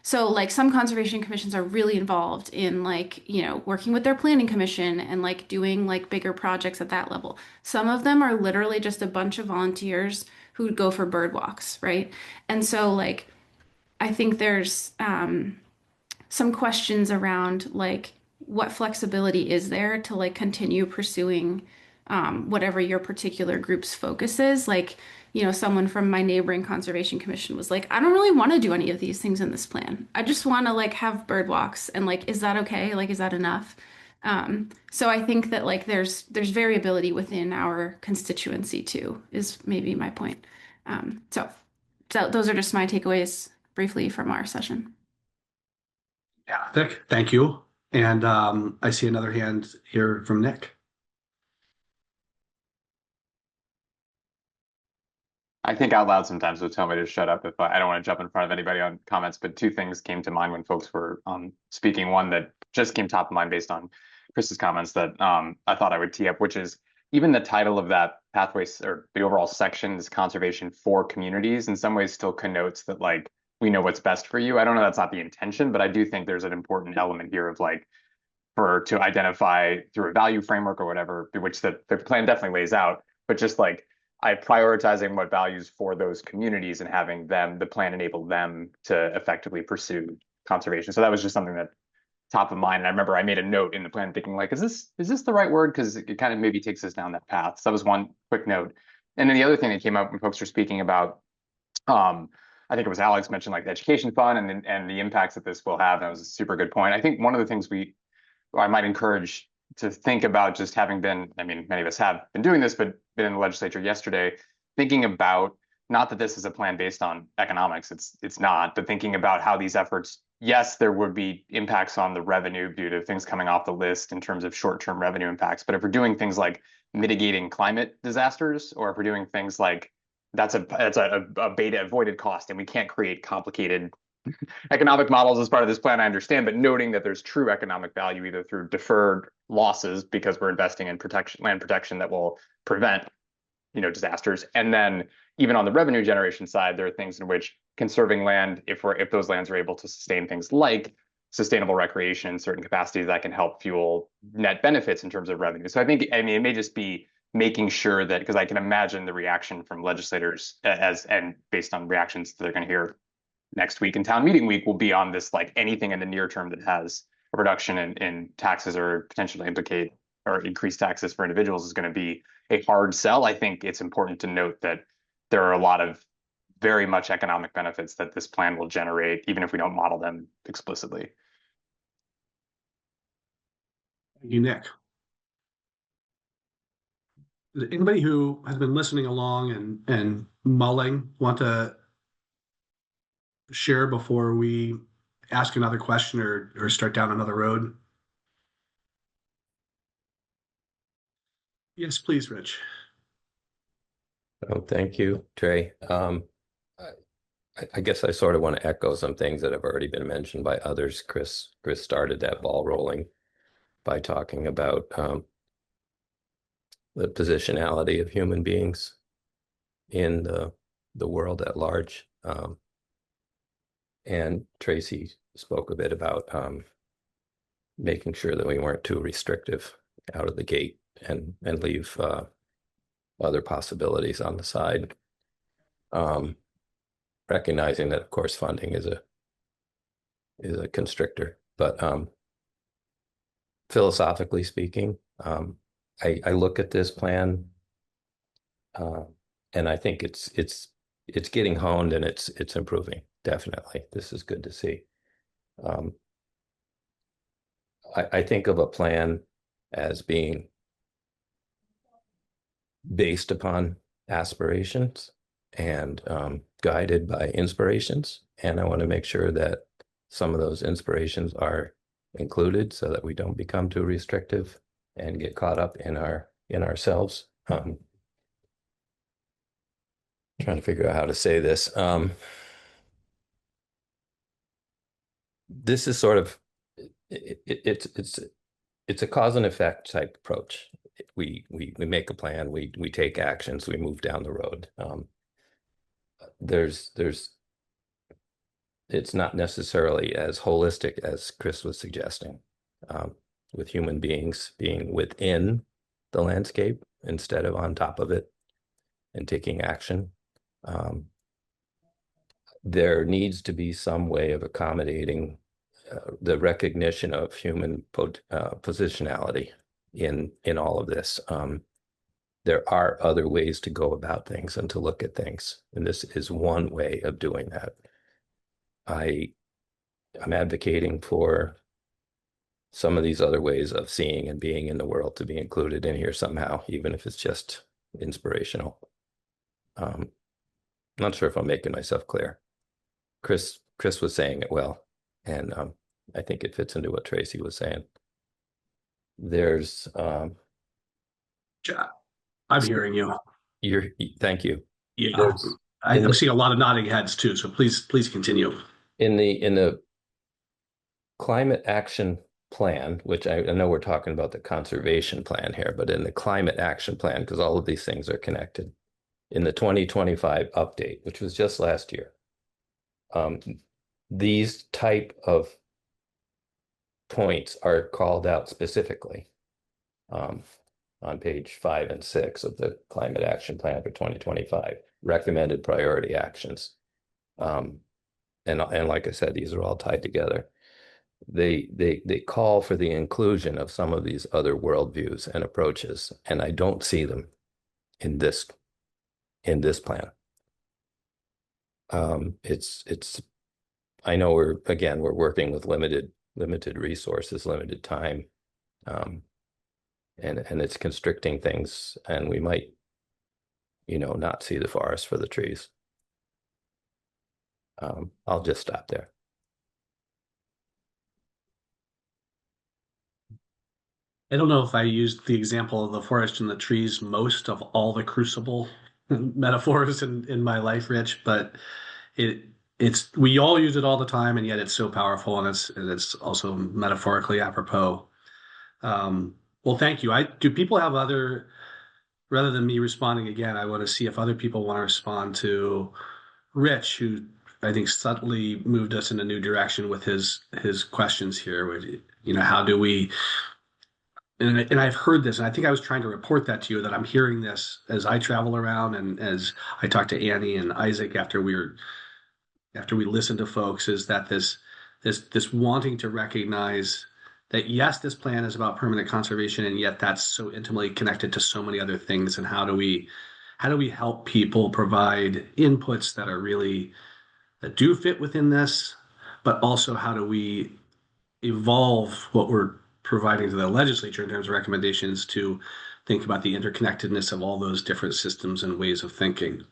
So like some conservation commissions are really involved in like, working with their planning commission and like doing like bigger projects at that level. Some of them are literally just a bunch of volunteers who go for bird walks, right? And so like, I think there's some questions around like what flexibility is there to like continue pursuing whatever your particular group's focus is. Like, someone from my neighboring conservation commission was like, I don't really want to do any of these things in this plan. I just want to like have bird walks. And like, is that okay? Like, is that enough? So I think that like there's variability within our constituency too, is maybe my point. So those are just my takeaways briefly from our session. Yeah, thank you. And I see another hand here from Nick. I think out loud sometimes, so tell me to shut up if I don't want to jump in front of anybody on comments, but two things came to mind when folks were speaking. One that just came top of mind based on Chris's comments that I thought I would tee up, which is even the title of that pathways or the overall section is conservation for communities. In some ways still connotes that like we know what's best for you. I don't know, that's not the intention, but I do think there's an important element here of like to identify through a value framework or whatever, which the plan definitely lays out, but just like I prioritizing what values for those communities and having the plan enable them to effectively pursue conservation. So that was just something that top of mind. And I remember I made a note in the plan thinking like, is this the right word? Because it kind of maybe takes us down that path. So that was one quick note. And then the other thing that came up when folks were speaking about, I think it was Alex mentioned like the education fund and the impacts that this will have. That was a super good point. I think one of the things I might encourage to think about, just having been, I mean, many of us have been doing this, but been in the legislature yesterday, thinking about not that this is a plan based on economics, it's not, but thinking about how these efforts, yes, there would be impacts on the revenue due to things coming off the list in terms of short-term revenue impacts. But if we're doing things like mitigating climate disasters, or if we're doing things like that's a beta avoided cost, and we can't create complicated economic models as part of this plan, I understand, but noting that there's true economic value either through deferred losses because we're investing in land protection that will prevent, disasters. And then even on the revenue generation side, there are things in which conserving land, if those lands are able to sustain things like sustainable recreation in certain capacities, that can help fuel net benefits in terms of revenue. So I mean, it may just be making sure that, because I can imagine the reaction from legislators and based on reactions that they're going to hear next week in town meeting week will be on this, like anything in the near term that has a reduction in taxes or potentially implicate or increase taxes for individuals is going to be a hard sell. I think it's important to note that there are a lot of very much economic benefits that this plan will generate, even if we don't model them explicitly. Thank you, Nick. Does anybody who has been listening along and mulling want to share before we ask another question or start down another road? Yes, please, Rich. Oh, thank you, Trey. I guess I sort of want to echo some things that have already been mentioned by others. Chris started that ball rolling by talking about the positionality of human beings in the world at large. And Tracy spoke a bit about making sure that we weren't too restrictive out of the gate and leave other possibilities on the side. Recognizing that, of course, funding is a constrictor, but philosophically speaking, I look at this plan and I think it's getting honed and it's improving. Definitely, this is good to see. I think of a plan as being based upon aspirations and guided by inspirations. And I want to make sure that some of those inspirations are included so that we don't become too restrictive and get caught up in ourselves. Trying to figure out how to say this. This is sort of it's a cause and effect type approach. We make a plan, we take actions, we move down the road. It's not necessarily as holistic as Chris was suggesting, with human beings being within the landscape instead of on top of it and taking action. There needs to be some way of accommodating the recognition of human positionality in all of this. There are other ways to go about things and to look at things, and this is one way of doing that. I'm advocating for some of these other ways of seeing and being in the world to be included in here somehow, even if it's just inspirational. Not sure if I'm making myself clear. Chris was saying it well, and I think it fits into what Tracy was saying. There's I'm hearing you. Thank you. Yeah, There's I'm seeing a lot of nodding heads too. So please continue. in the climate action plan, which I know we're talking about the conservation plan here, but in the climate action plan, because all of these things are connected, in the 2025 update, which was just last year, these type of points are called out specifically on page 5 and 6 of the climate action plan for 2025, recommended priority actions. And like I said, these are all tied together. They call for the inclusion of some of these other worldviews and approaches, and I don't see them in this plan. It's I know we're working with limited resources, limited time, and it's constricting things, and we might, not see the forest for the trees. I'll just stop there. I don't know if I used the example of the forest and the trees most of all the crucible metaphors in my life, Rich, but it's we all use it all the time, and yet it's so powerful, and it's also metaphorically apropos. Well, thank you. Do people have other, rather than me responding again, I want to see if other people want to respond to Rich, who I think subtly moved us in a new direction with his questions here. How do we, and I've heard this, and I think I was trying to report that to you, that I'm hearing this as I travel around and as I talk to Annie and Isaac after we listen to folks, is that this wanting to recognize that yes, this plan is about permanent conservation, and yet that's so intimately connected to so many other things. And how do we help people provide inputs that do fit within this, but also how do we evolve what we're providing to the legislature in terms of recommendations to think about the interconnectedness of all those different systems and ways of thinking,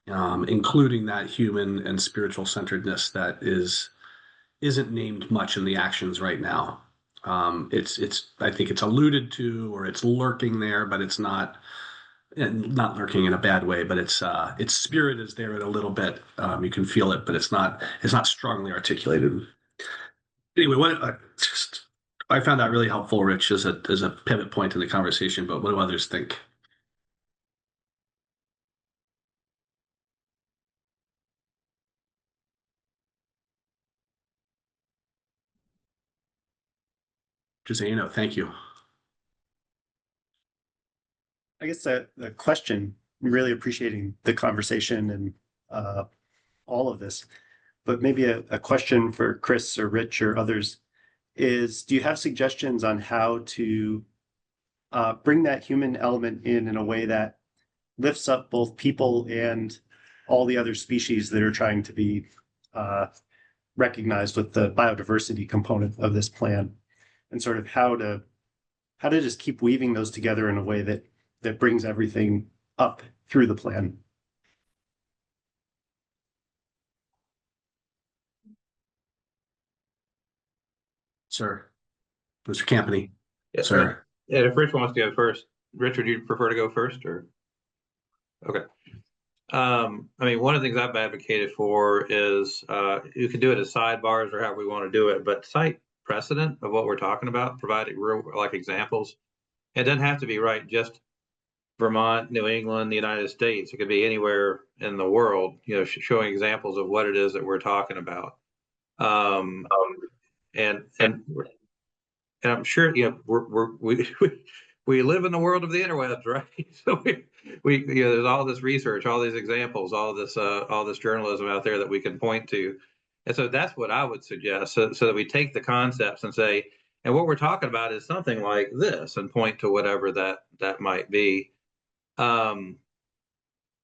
including that human and spiritual centeredness that isn't named much in the actions right now. I think it's alluded to, or it's lurking there, but it's not lurking in a bad way, but its spirit is there in a little bit. You can feel it, but it's not strongly articulated. Anyway, I found that really helpful, Rich, as a pivot point in the conversation. But what do others think? Josino, thank you. I guess the question, really appreciating the conversation and all of this, but maybe a question for Chris or Rich or others is, do you have suggestions on how to bring that human element in a way that lifts up both people and all the other species that are trying to be recognized with the biodiversity component of this plan, and sort of how to just keep weaving those together in a way that brings everything up through the plan? Sir, Mr. Campany. Yes, sir. Yeah, if Rich wants to go first. Richard, do you prefer to go first, or? Okay. I mean, one of the things I've advocated for is you can do it as sidebars or however we want to do it, but cite precedent of what we're talking about, providing real like examples. It doesn't have to be just Vermont, New England, the United States. It could be anywhere in the world, showing examples of what it is that we're talking about. And I'm sure, we live in the world of the interwebs, right? So we there's all this research, all these examples, all this journalism out there that we can point to. And so that's what I would suggest, so that we take the concepts and say, and what we're talking about is something like this, and point to whatever that might be. And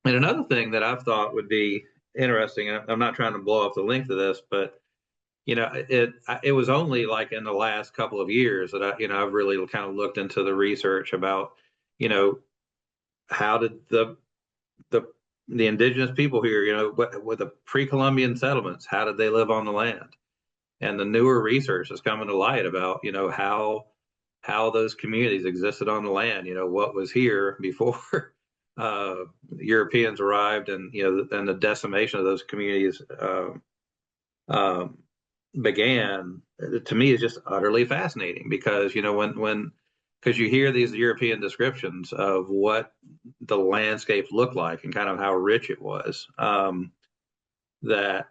another thing that I've thought would be interesting, and I'm not trying to blow up the length of this, but it was only like in the last couple of years that I've really kind of looked into the research about, how did the indigenous people here, with the pre-Columbian settlements, how did they live on the land? And the newer research is coming to light about, how those communities existed on the land, what was here before Europeans arrived, and and the decimation of those communities began, to me, is just utterly fascinating, because because you hear these European descriptions of what the landscape looked like and kind of how rich it was, that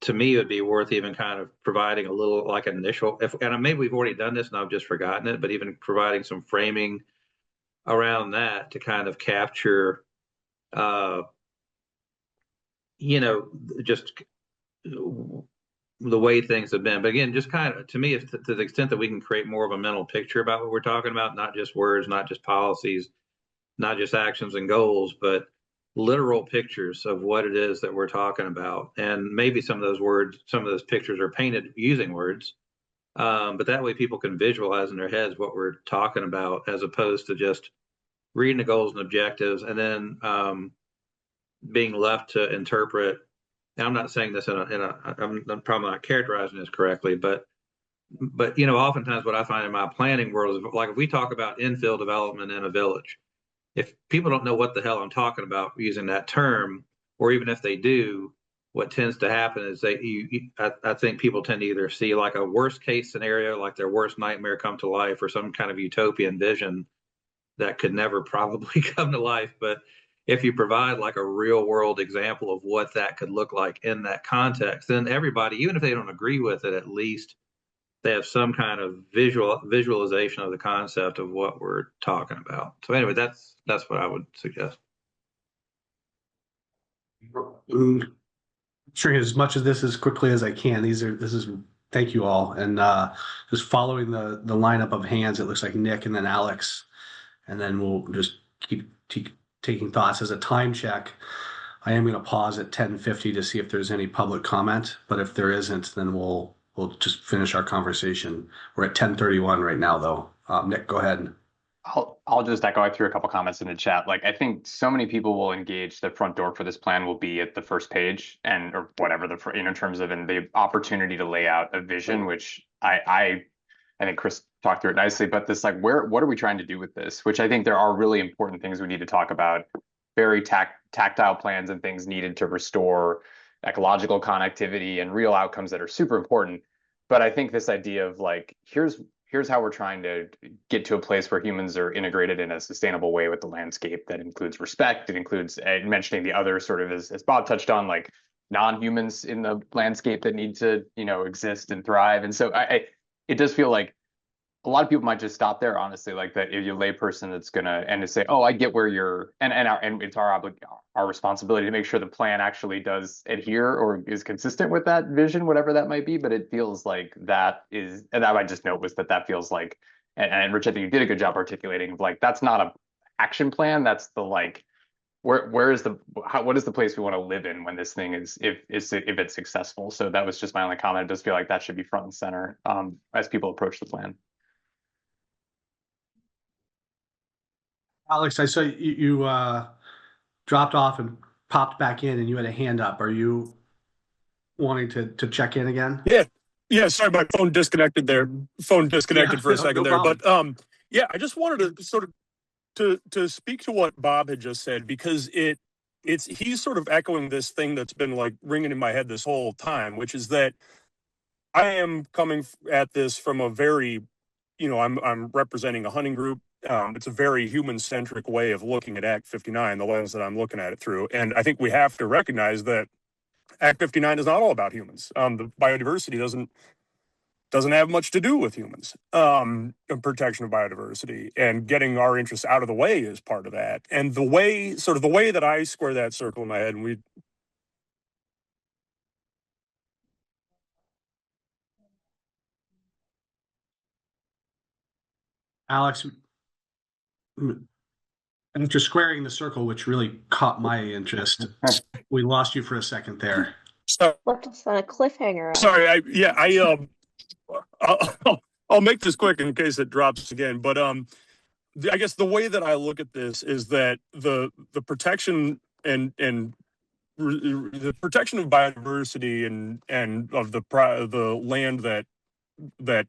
to me would be worth even kind of providing a little like initial, and maybe we've already done this and I've just forgotten it, but even providing some framing around that to kind of capture just the way things have been. But again, just kind of, to me, if to the extent that we can create more of a mental picture about what we're talking about, not just words, not just policies, not just actions and goals, but literal pictures of what it is that we're talking about. And maybe some of those pictures are painted using words. But that way people can visualize in their heads what we're talking about, as opposed to just reading the goals and objectives and then being left to interpret. And I'm not saying this I'm probably not characterizing this correctly, but oftentimes what I find in my planning world is, like, if we talk about infill development in a village, if people don't know what the hell I'm talking about using that term, or even if they do, what tends to happen is I think people tend to either see like a worst case scenario, like their worst nightmare come to life, or some kind of utopian vision that could never probably come to life. But if you provide like a real world example of what that could look like in that context, then everybody, even if they don't agree with it, at least they have some kind of visualization of the concept of what we're talking about. So anyway, that's what I would suggest. Sure, as much of this as quickly as I can. Thank you all. And just following the lineup of hands, it looks like Nick and then Alex. And then we'll just keep taking thoughts. As a time check, I am going to pause at 10:50 to see if there's any public comment. But if there isn't, then we'll just finish our conversation. We're at 10:31 right now, though. Nick, go ahead. I'll just echo. I threw a couple comments in the chat. Like, I think so many people will engage. The front door for this plan will be at the first page, or whatever in terms of the opportunity to lay out a vision, which I think Chris talked through it nicely. But this, like, what are we trying to do with this? Which I think there are really important things we need to talk about. Very tactile plans and things needed to restore ecological connectivity and real outcomes that are super important. But I think this idea of like, here's how we're trying to get to a place where humans are integrated in a sustainable way with the landscape that includes respect. It includes mentioning the other sort of, as Bob touched on, like non-humans in the landscape that need to, exist and thrive. And so it does feel like a lot of people might just stop there, honestly, like that if you're a layperson that's gonna, and to say, oh, I get where you're, and it's our responsibility to make sure the plan actually does adhere or is consistent with that vision, whatever that might be. But it feels like that is, and that I just note was that feels like, and Rich, I think you did a good job articulating, like, that's not a action plan. That's the, like, what is the place we want to live in when this thing is, if it's successful. So that was just my only comment. It does feel like that should be front and center as people approach the plan. Alex, I saw you dropped off and popped back in, and you had a hand up. Are you wanting to check in again? Yeah. Sorry, my phone disconnected there. For a second there. Problem. But yeah, I just wanted to sort of to speak to what Bob had just said, because he's sort of echoing this thing that's been like ringing in my head this whole time, which is that I am coming at this from a very, I'm representing a hunting group. It's a very human-centric way of looking at Act 59, the lens that I'm looking at it through. And I think we have to recognize that Act 59 is not all about humans. The biodiversity doesn't have much to do with humans. And protection of biodiversity and getting our interests out of the way is part of that. And the way that I square that circle in my head, and Alex, after squaring the circle, which really caught my interest, we lost you for a second there. Left us on a cliffhanger. Sorry, I'll make this quick in case it drops again. But I guess the way that I look at this is that the protection and the protection of biodiversity and of the land that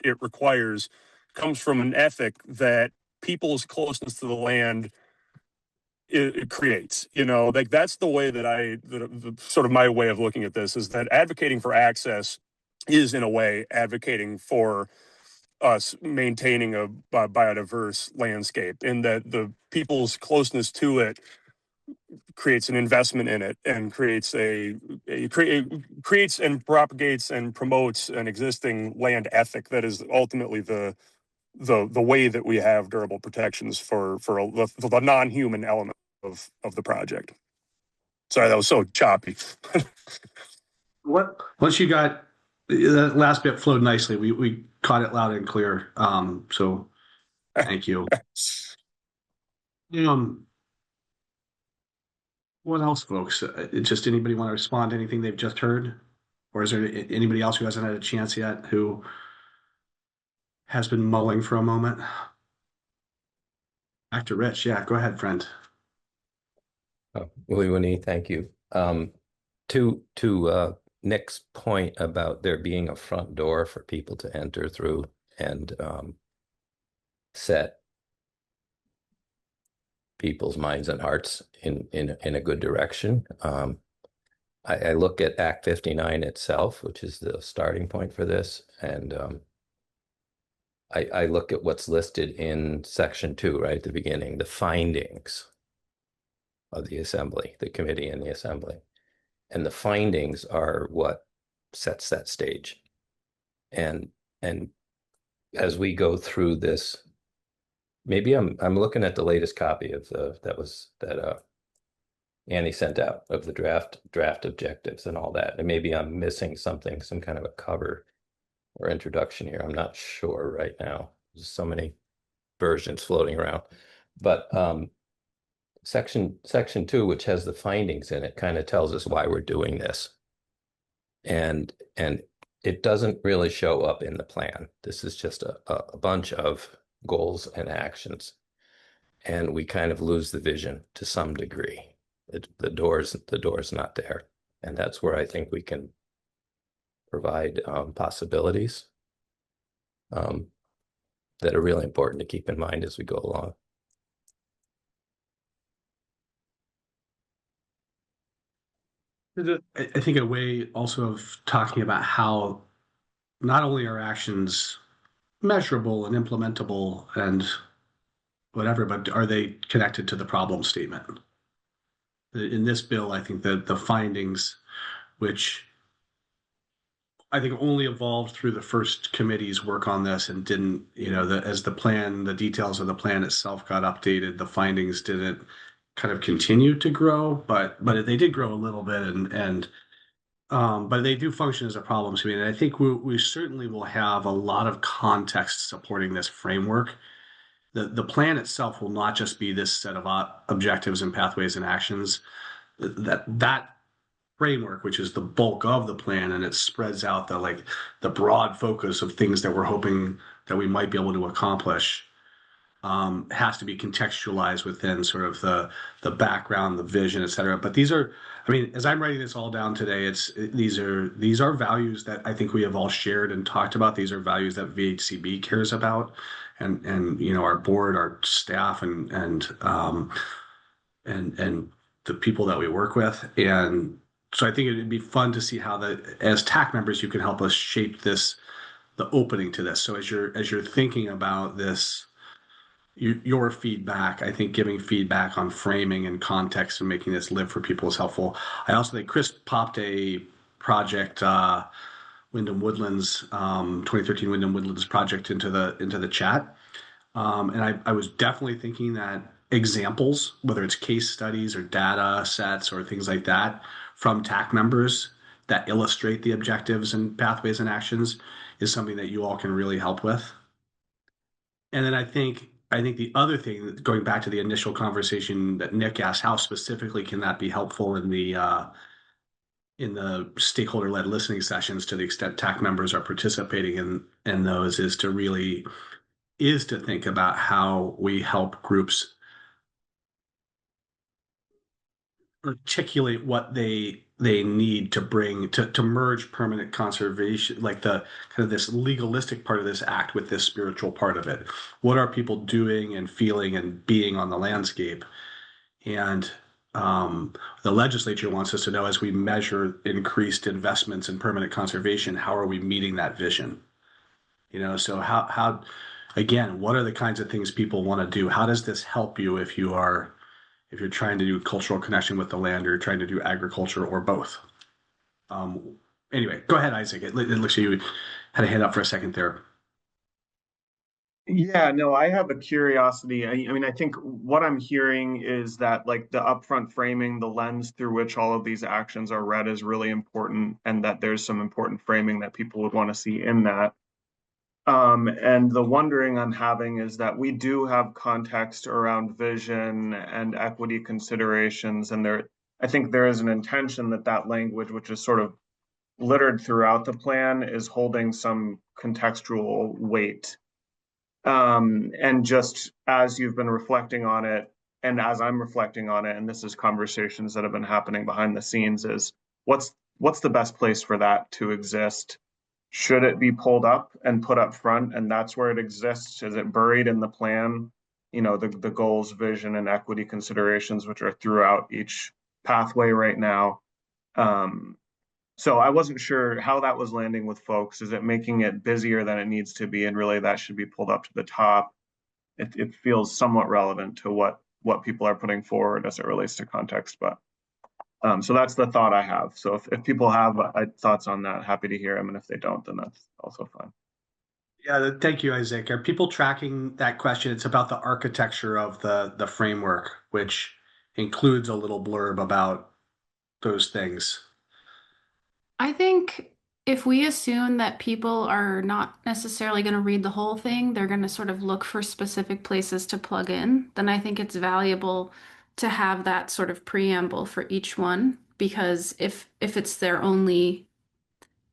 it requires comes from an ethic that people's closeness to the land it creates. Like that's the way that sort of my way of looking at this is that advocating for access is in a way advocating for us maintaining a biodiverse landscape, and that the people's closeness to it creates an investment in it and creates and propagates and promotes an existing land ethic that is ultimately the way that we have durable protections for the non-human element of the project. Sorry, that was so choppy. Once you got that last bit flowed nicely, we caught it loud and clear. So thank you. What else, folks? Just anybody want to respond to anything they've just heard? Or is there anybody else who hasn't had a chance yet who has been mulling for a moment? Back to Rich. Yeah, go ahead, friend. Oh, Willie Winnie, thank you. To Nick's point about there being a front door for people to enter through and set people's minds and hearts in a good direction. I look at Act 59 itself, which is the starting point for this, and I look at what's listed in Section 2, right at the beginning, the findings of the assembly, the committee and the assembly. And the findings are what sets that stage. And as we go through this, maybe I'm looking at the latest copy of that Annie sent out of the draft objectives and all that. And maybe I'm missing something, some kind of a cover or introduction here. I'm not sure right now. There's so many versions floating around. But Section 2, which has the findings in it, kind of tells us why we're doing this. And it doesn't really show up in the plan. This is just a bunch of goals and actions. And we kind of lose the vision to some degree. The door's not there. And that's where I think we can provide possibilities that are really important to keep in mind as we go along. I think a way also of talking about how not only are actions measurable and implementable and whatever, but are they connected to the problem statement? In this bill, I think that the findings, which I think only evolved through the first committee's work on this and didn't, as the plan, the details of the plan itself got updated, the findings didn't kind of continue to grow, but they did grow a little bit but they do function as a problem statement. And I think we certainly will have a lot of context supporting this framework. The plan itself will not just be this set of objectives and pathways and actions. That framework, which is the bulk of the plan, and it spreads out the broad focus of things that we're hoping that we might be able to accomplish, has to be contextualized within sort of the background, the vision, et cetera. But these are, as I'm writing this all down today, these are values that I think we have all shared and talked about. These are values that VHCB cares about, and our board, our staff, and the people that we work with. And so I think it'd be fun to see how as TAC members, you can help us shape the opening to this. So as you're thinking about this, your feedback, I think giving feedback on framing and context and making this live for people is helpful. I also think Chris popped a project, Wyndham Woodlands, 2013 Wyndham Woodlands project into the chat. And I was definitely thinking that examples, whether it's case studies or data sets or things like that from TAC members that illustrate the objectives and pathways and actions, is something that you all can really help with. And then I think the other thing, going back to the initial conversation that Nick asked, how specifically can that be helpful in the stakeholder-led listening sessions, to the extent TAC members are participating in those, is to think about how we help groups articulate what they need to bring to merge permanent conservation, like the kind of this legalistic part of this act with this spiritual part of it. What are people doing and feeling and being on the landscape And the legislature wants us to know, as we measure increased investments in permanent conservation, how are we meeting that vision? So how again, what are the kinds of things people want to do? How does this help you if you're trying to do cultural connection with the land, or you're trying to do agriculture, or both? Um, anyway, go ahead, Isaac. It looks like you had a hand up for a second there. Yeah, no, I have a curiosity. I mean, I think what I'm hearing is that like the upfront framing, the lens through which all of these actions are read is really important, and that there's some important framing that people would want to see in that. And the wondering I'm having is that we do have context around vision and equity considerations, and I think there is an intention that that language, which is sort of littered throughout the plan, is holding some contextual weight. And just as you've been reflecting on it, and as I'm reflecting on it, and this is conversations that have been happening behind the scenes, is what's the best place for that to exist? Should it be pulled up and put up front, and that's where it exists? Is it buried in the plan? The goals, vision, and equity considerations, which are throughout each pathway right now. So I wasn't sure how that was landing with folks. Is it making it busier than it needs to be, and really that should be pulled up to the top? It feels somewhat relevant to what people are putting forward as it relates to context, but so that's the thought I have. So if people have thoughts on that, happy to hear them, and if they don't, then that's also fine. Yeah, thank you, Isaac. Are people tracking that question? It's about the architecture of the framework, which includes a little blurb about those things. I think if we assume that people are not necessarily going to read the whole thing, they're going to sort of look for specific places to plug in, then I think it's valuable to have that sort of preamble for each one. Because if it's their only,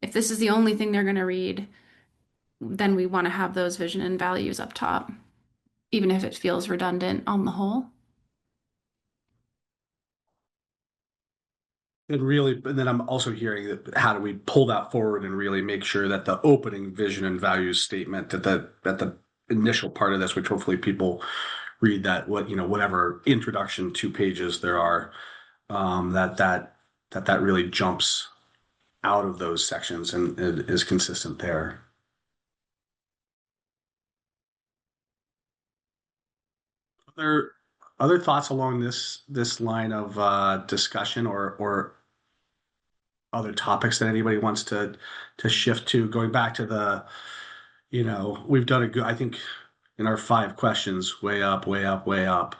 if this is the only thing they're going to read, then we want to have those vision and values up top, even if it feels redundant on the whole. And then I'm also hearing that how do we pull that forward and really make sure that the opening vision and values statement, that the initial part of this, which hopefully people read, that whatever introduction 2 pages there are, that really jumps out of those sections and it is consistent there. Other other thoughts along this line of discussion, or other topics that anybody wants to shift to, going back to we've done a good, I think, in our 5 questions, way up, way up, way up.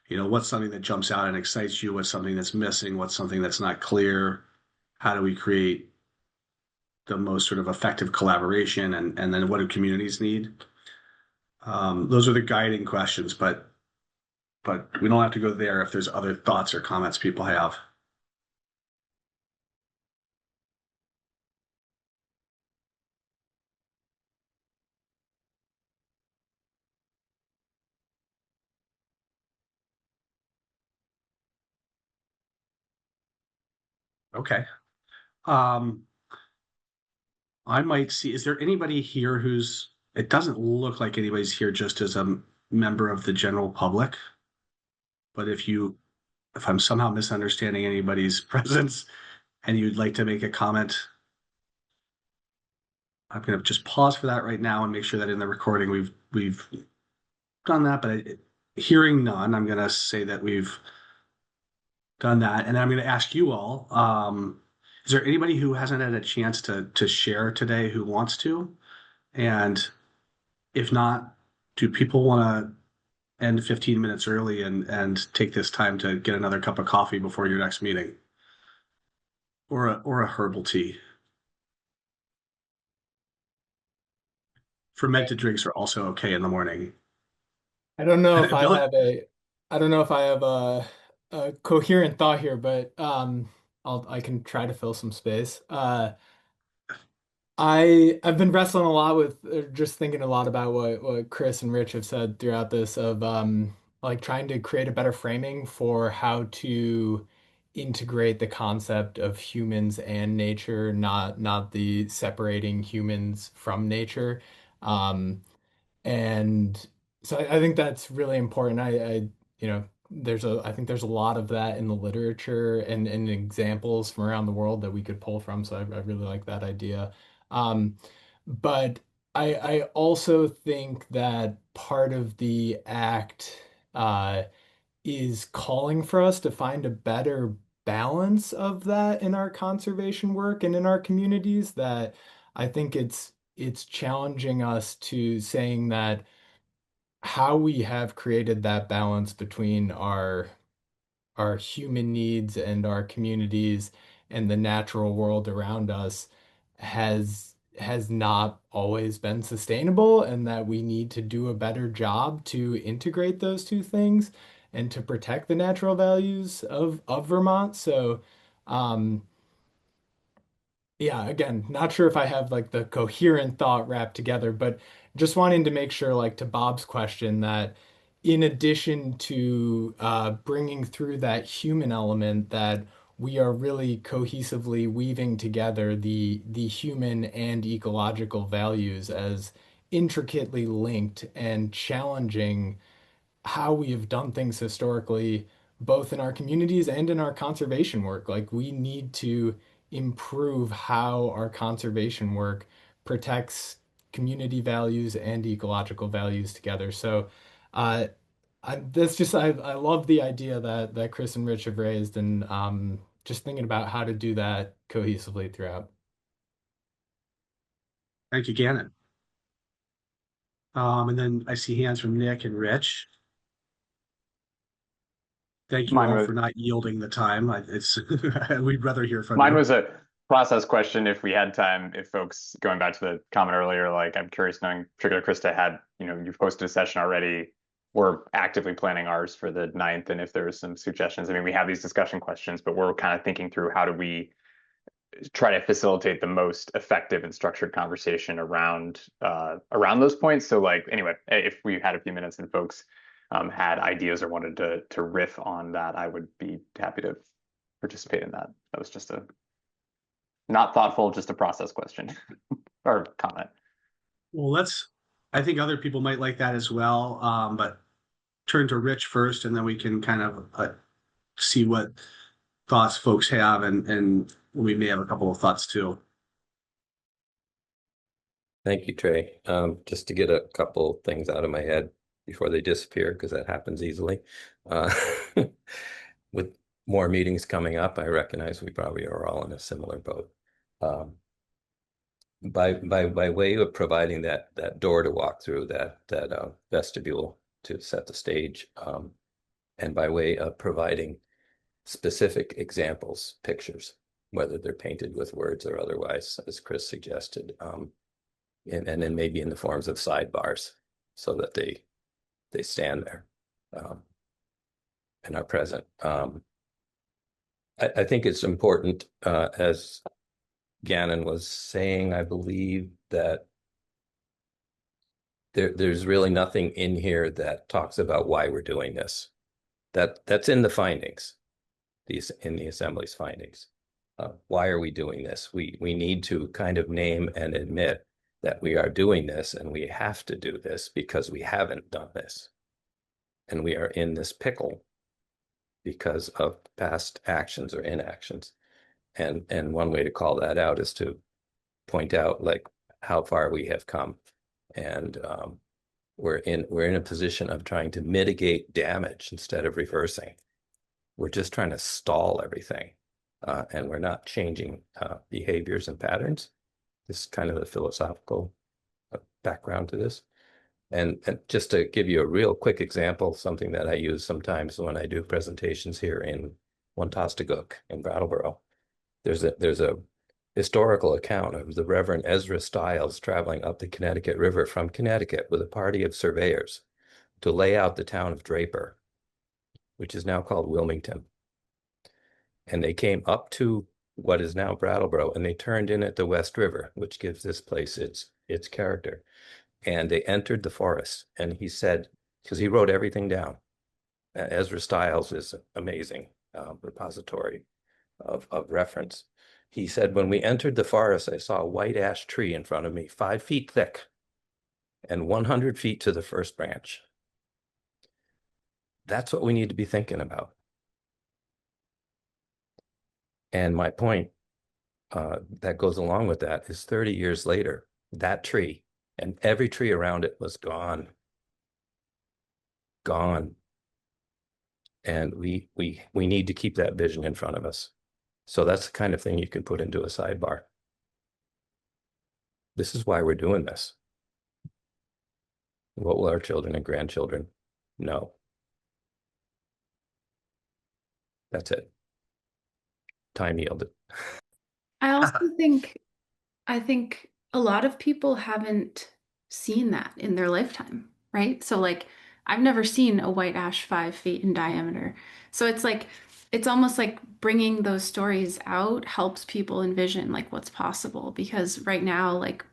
What's something that jumps out and excites you? What's something that's missing? What's something that's not clear? How do we create the most sort of effective collaboration? And then what do communities need? Those are the guiding questions, but we don't have to go there if there's other thoughts or comments people have. Okay. Um, I might see, is there anybody here it doesn't look like anybody's here just as a member of the general public, but if I'm somehow misunderstanding anybody's presence and you'd like to make a comment, I'm going to just pause for that right now and make sure that in the recording we've done that. But hearing none, I'm going to say that we've done that, and I'm going to ask you all: is there anybody who hasn't had a chance to share today who wants to? And if not, do people want to end 15 minutes early and take this time to get another cup of coffee before your next meeting, or a herbal tea? Fermented drinks are also okay in the morning. I don't know if I Bill? have a coherent thought here, but I can try to fill some space. I've been wrestling a lot with just thinking a lot about what Chris and Rich have said throughout this, of like trying to create a better framing for how to integrate the concept of humans and nature, not the separating humans from nature. Um, and so I think that's really important. I I think there's a lot of that in the literature and examples from around the world that we could pull from. So I really like that idea. Um, but I also think that part of the act is calling for us to find a better balance of that in our conservation work and in our communities. That I think it's challenging us to saying that how we have created that balance between our human needs and our communities and the natural world around us has not always been sustainable, and that we need to do a better job to integrate those two things and to protect the natural values of Vermont. So yeah, again, not sure if I have like the coherent thought wrapped together, but just wanting to make sure, like to Bob's question, that in addition to bringing through that human element, that we are really cohesively weaving together the human and ecological values as intricately linked and challenging how we have done things historically, both in our communities and in our conservation work. Like we need to improve how our conservation work protects community values and ecological values together. So, uh, I love the idea that Chris and Rich have raised, and just thinking about how to do that cohesively throughout. Thank you, Gannon. And then I see hands from Nick and Rich. Thank you Mine all was for not yielding the time. We'd rather hear from mine you. was a process question if we had time. If folks, going back to the comment earlier, like I'm curious knowing, particularly Krista had, you've hosted a session already. We're actively planning ours for the 9th, and if there's some suggestions, I mean, we have these discussion questions, but we're kind of thinking through how do we try to facilitate the most effective and structured conversation around those points. So like anyway, if we had a few minutes and folks had ideas or wanted to riff on that, I would be happy to participate in that. That was just a not thoughtful, just a process question or comment. Well, I think other people might like that as well. But turn to Rich first, and then we can kind of see what thoughts folks have, and we may have a couple of thoughts too. Thank you, Trey. Just to get a couple things out of my head before they disappear, because that happens easily. Uh, with more meetings coming up, I recognize we probably are all in a similar boat. By way of providing that door to walk through, that vestibule to set the stage, and by way of providing specific examples, pictures, whether they're painted with words or otherwise, as Chris suggested, and then maybe in the forms of sidebars, so that they stand there and are present. I think it's important, as Gannon was saying, I believe that there's really nothing in here that talks about why we're doing this. That's in the findings, in the Assembly's findings. Why are we doing this? We need to kind of name and admit that we are doing this, and we have to do this because we haven't done this. And we are in this pickle because of past actions or inactions. And one way to call that out is to point out like how far we have come. And we're in a position of trying to mitigate damage instead of reversing. We're just trying to stall everything. And we're not changing behaviors and patterns. This is kind of the philosophical background to this. And just to give you a real quick example, something that I use sometimes when I do presentations here in Wantaghtaguk in Brattleboro, there's a historical account of the Reverend Ezra Stiles traveling up the Connecticut River from Connecticut with a party of surveyors to lay out the town of Draper, which is now called Wilmington. And they came up to what is now Brattleboro, and they turned in at the West River, which gives this place its character. And they entered the forest, and he said, because he wrote everything down. Ezra Stiles is amazing repository of reference. He said, when we entered the forest, I saw a white ash tree in front of me, 5 feet thick and 100 feet to the first branch. That's what we need to be thinking about. And my point that goes along with that is 30 years later, that tree and every tree around it was gone. Gone. And we need to keep that vision in front of us. So that's the kind of thing you can put into a sidebar. This is why we're doing this. What will our children and grandchildren know? That's it. Time yielded. I also I think a lot of people haven't seen that in their lifetime, right? So like I've never seen a white ash 5 feet in diameter. So it's almost like bringing those stories out helps people envision like what's possible because right now like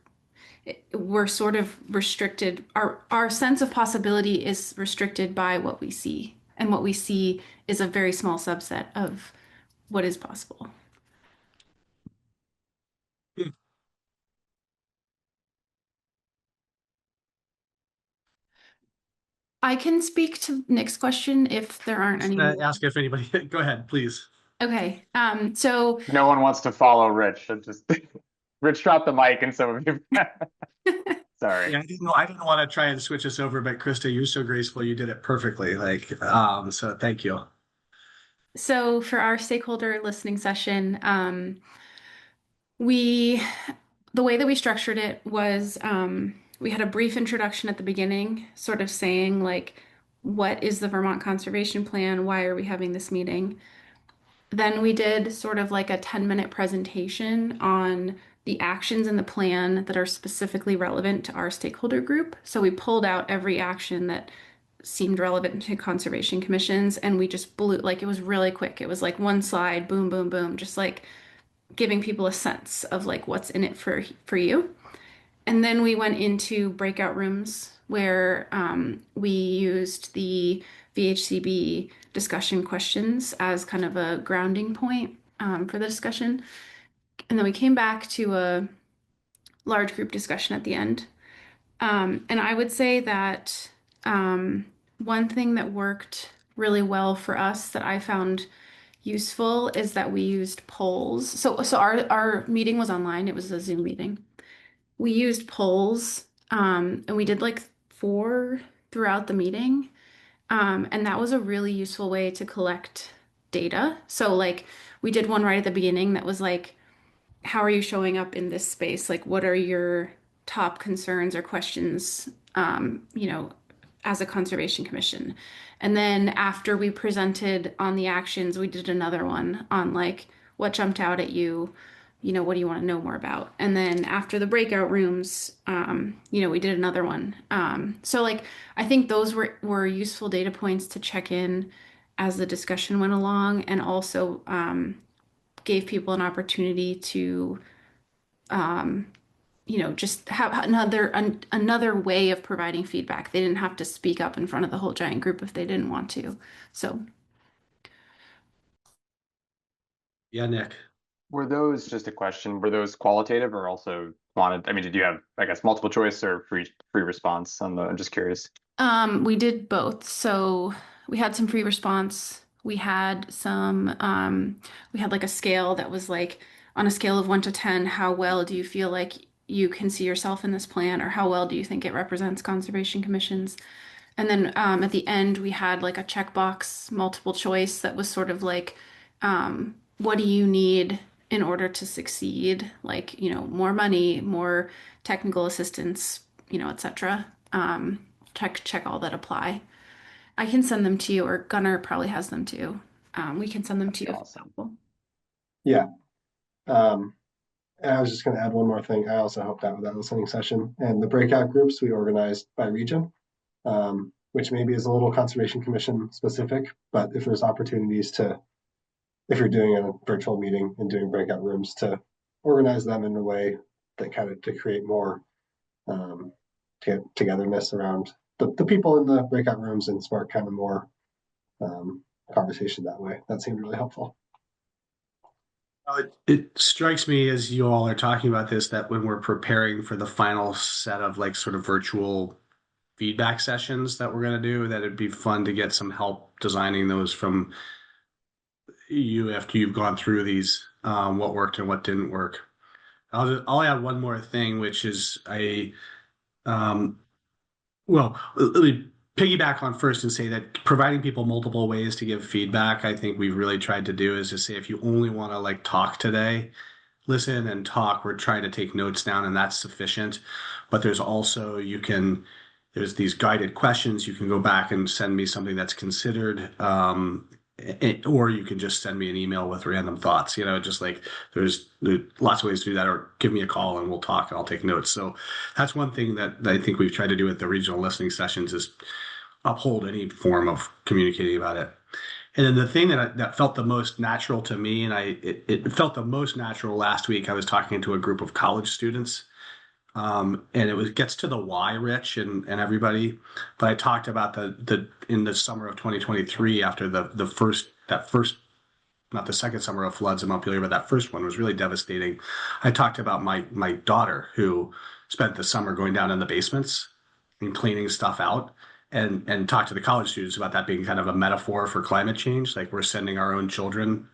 we're sort of restricted. Our sense of possibility is restricted by what we see, and what we see is a very small subset of what is possible. I can speak to Nick's question if there aren't any more. Ask if anybody. Go ahead, please. Okay. So No one wants to follow Rich. Rich dropped the mic and some of you. Sorry. Yeah, I didn't want to try and switch us over, but Krista, you're so graceful. You did it perfectly. So thank you. So for our stakeholder listening session, the way that we structured it was we had a brief introduction at the beginning, sort of saying like, what is the Vermont Conservation Plan? Why are we having this meeting? Then we did sort of like a 10-minute presentation on the actions in the plan that are specifically relevant to our stakeholder group. So we pulled out every action that seemed relevant to conservation commissions and we just blew, like it was really quick. It was like one slide, boom, boom, boom, just like giving people a sense of like what's in it for you. And then we went into breakout rooms where we used the VHCB discussion questions as kind of a grounding point for the discussion. And then we came back to a large group discussion at the end. And I would say that one thing that worked really well for us that I found useful is that we used polls. So our meeting was online. It was a Zoom meeting. We used polls, and we did like 4 throughout the meeting. And that was a really useful way to collect data. So like we did one right at the beginning that was like, how are you showing up in this space? Like, what are your top concerns or questions, as a conservation commission? And then after we presented on the actions, we did another one on like what jumped out at you, what do you want to know more about? And then after the breakout rooms, we did another one. So like I think those were useful data points to check in as the discussion went along, and also gave people an opportunity to just have another way of providing feedback. They didn't have to speak up in front of the whole giant group if they didn't want to. So Yeah, Nick. Were those, just a question, were those qualitative or also quantitative? I mean, did you have, I guess, multiple choice or free response on the, I'm just curious. we did both. So we had some free response. We had we had like a scale that was like on a scale of 1 to 10, how well do you feel like you can see yourself in this plan, or how well do you think it represents conservation commissions? And then at the end, we had like a checkbox multiple choice that was sort of like, what do you need in order to succeed? Like, more money, more technical assistance, etc. Check all that apply. I can send them to you, or Gunnar probably has them too. We can send them to you if it's helpful. Yeah. And I was just going to add one more thing. I also helped out with that listening session, and the breakout groups we organized by region, which maybe is a little conservation commission specific, but if there's opportunities if you're doing a virtual meeting and doing breakout rooms, to organize them in a way that kind of to create more togetherness around the people in the breakout rooms and spark kind of more conversation that way. That seemed really helpful. It strikes me as you all are talking about this, that when we're preparing for the final set of like sort of virtual feedback sessions that we're going to do, that it'd be fun to get some help designing those from you after you've gone through these, what worked and what didn't work. I'll add one more thing, which is well, let me piggyback on first and say that providing people multiple ways to give feedback, I think we've really tried to do, is to say, if you only want to like talk today, listen and talk. We're trying to take notes down, and that's sufficient. But there's also, there's these guided questions. You can go back and send me something that's considered, or you can just send me an email with random thoughts. Just like there's lots of ways to do that, or give me a call and we'll talk and I'll take notes. So that's one thing that I think we've tried to do at the regional listening sessions, is uphold any form of communicating about it. And then the thing that felt the most natural to me, and it felt the most natural last week, I was talking to a group of college students, and it gets to the why, Rich, and everybody. But I talked about in the summer of 2023, after that first, not the second summer of floods in Montpelier, but that first one was really devastating. I talked about my daughter, who spent the summer going down in the basements and cleaning stuff out, and talk to the college students about that being kind of a metaphor for climate change. Like, we're sending our own children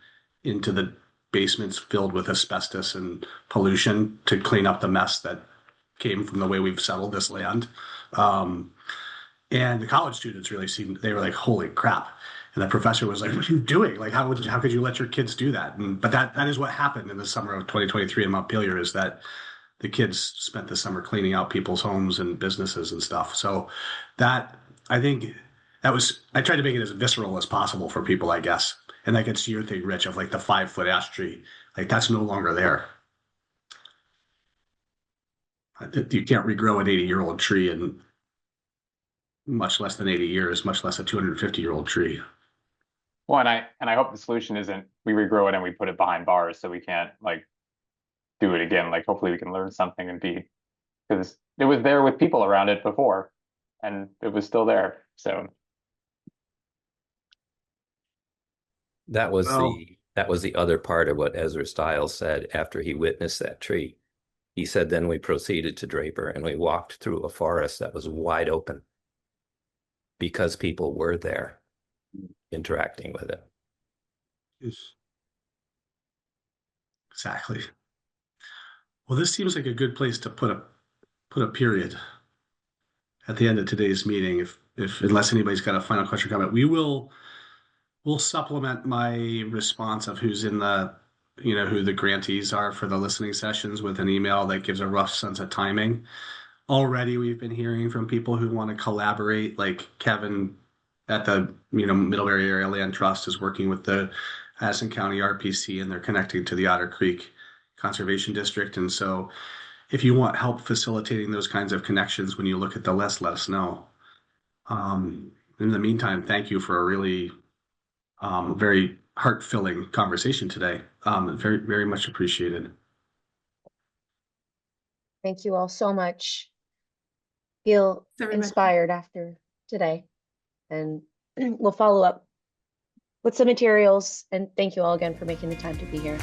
into the basements filled with asbestos and pollution to clean up the mess that came from the way we've settled this land. And the college students really they were like, holy crap. And the professor was like, what are you doing? Like, how could you let your kids do that? But that is what happened in the summer of 2023 in Montpelier, is that the kids spent the summer cleaning out people's homes and businesses and stuff. So I think I tried to make it as visceral as possible for people, I guess. And that gets to your thing, Rich, of like the 5-foot ash tree. Like, that's no longer there. You can't regrow an 80-year-old tree in much less than 80 years, much less a 250-year-old tree. Well, and I hope the solution isn't we regrow it and we put it behind bars so we can't like do it again. Like, hopefully we can learn something and because it was there with people around it before and it was still there. So That was the other part of what Ezra Stiles said after he witnessed that tree. He said, then we proceeded to Draper and we walked through a forest that was wide open because people were there interacting with it. Yes. Exactly. Well, this seems like a good place to put a period at the end of today's meeting. If unless anybody's got a final question or comment, we'll supplement my response of who's in who the grantees are for the listening sessions with an email that gives a rough sense of timing. Already we've been hearing from people who want to collaborate, like Kevin at the Middlebury Area Land Trust is working with the Addison County RPC, and they're connecting to the Otter Creek Conservation District. And so if you want help facilitating those kinds of connections when you look at the list, let us know. In the meantime, thank you for a really very heart-filling conversation today. Very, very much appreciated. Thank you all so much. Feel inspired after today, and we'll follow up with some materials. And thank you all again for making the time to be here.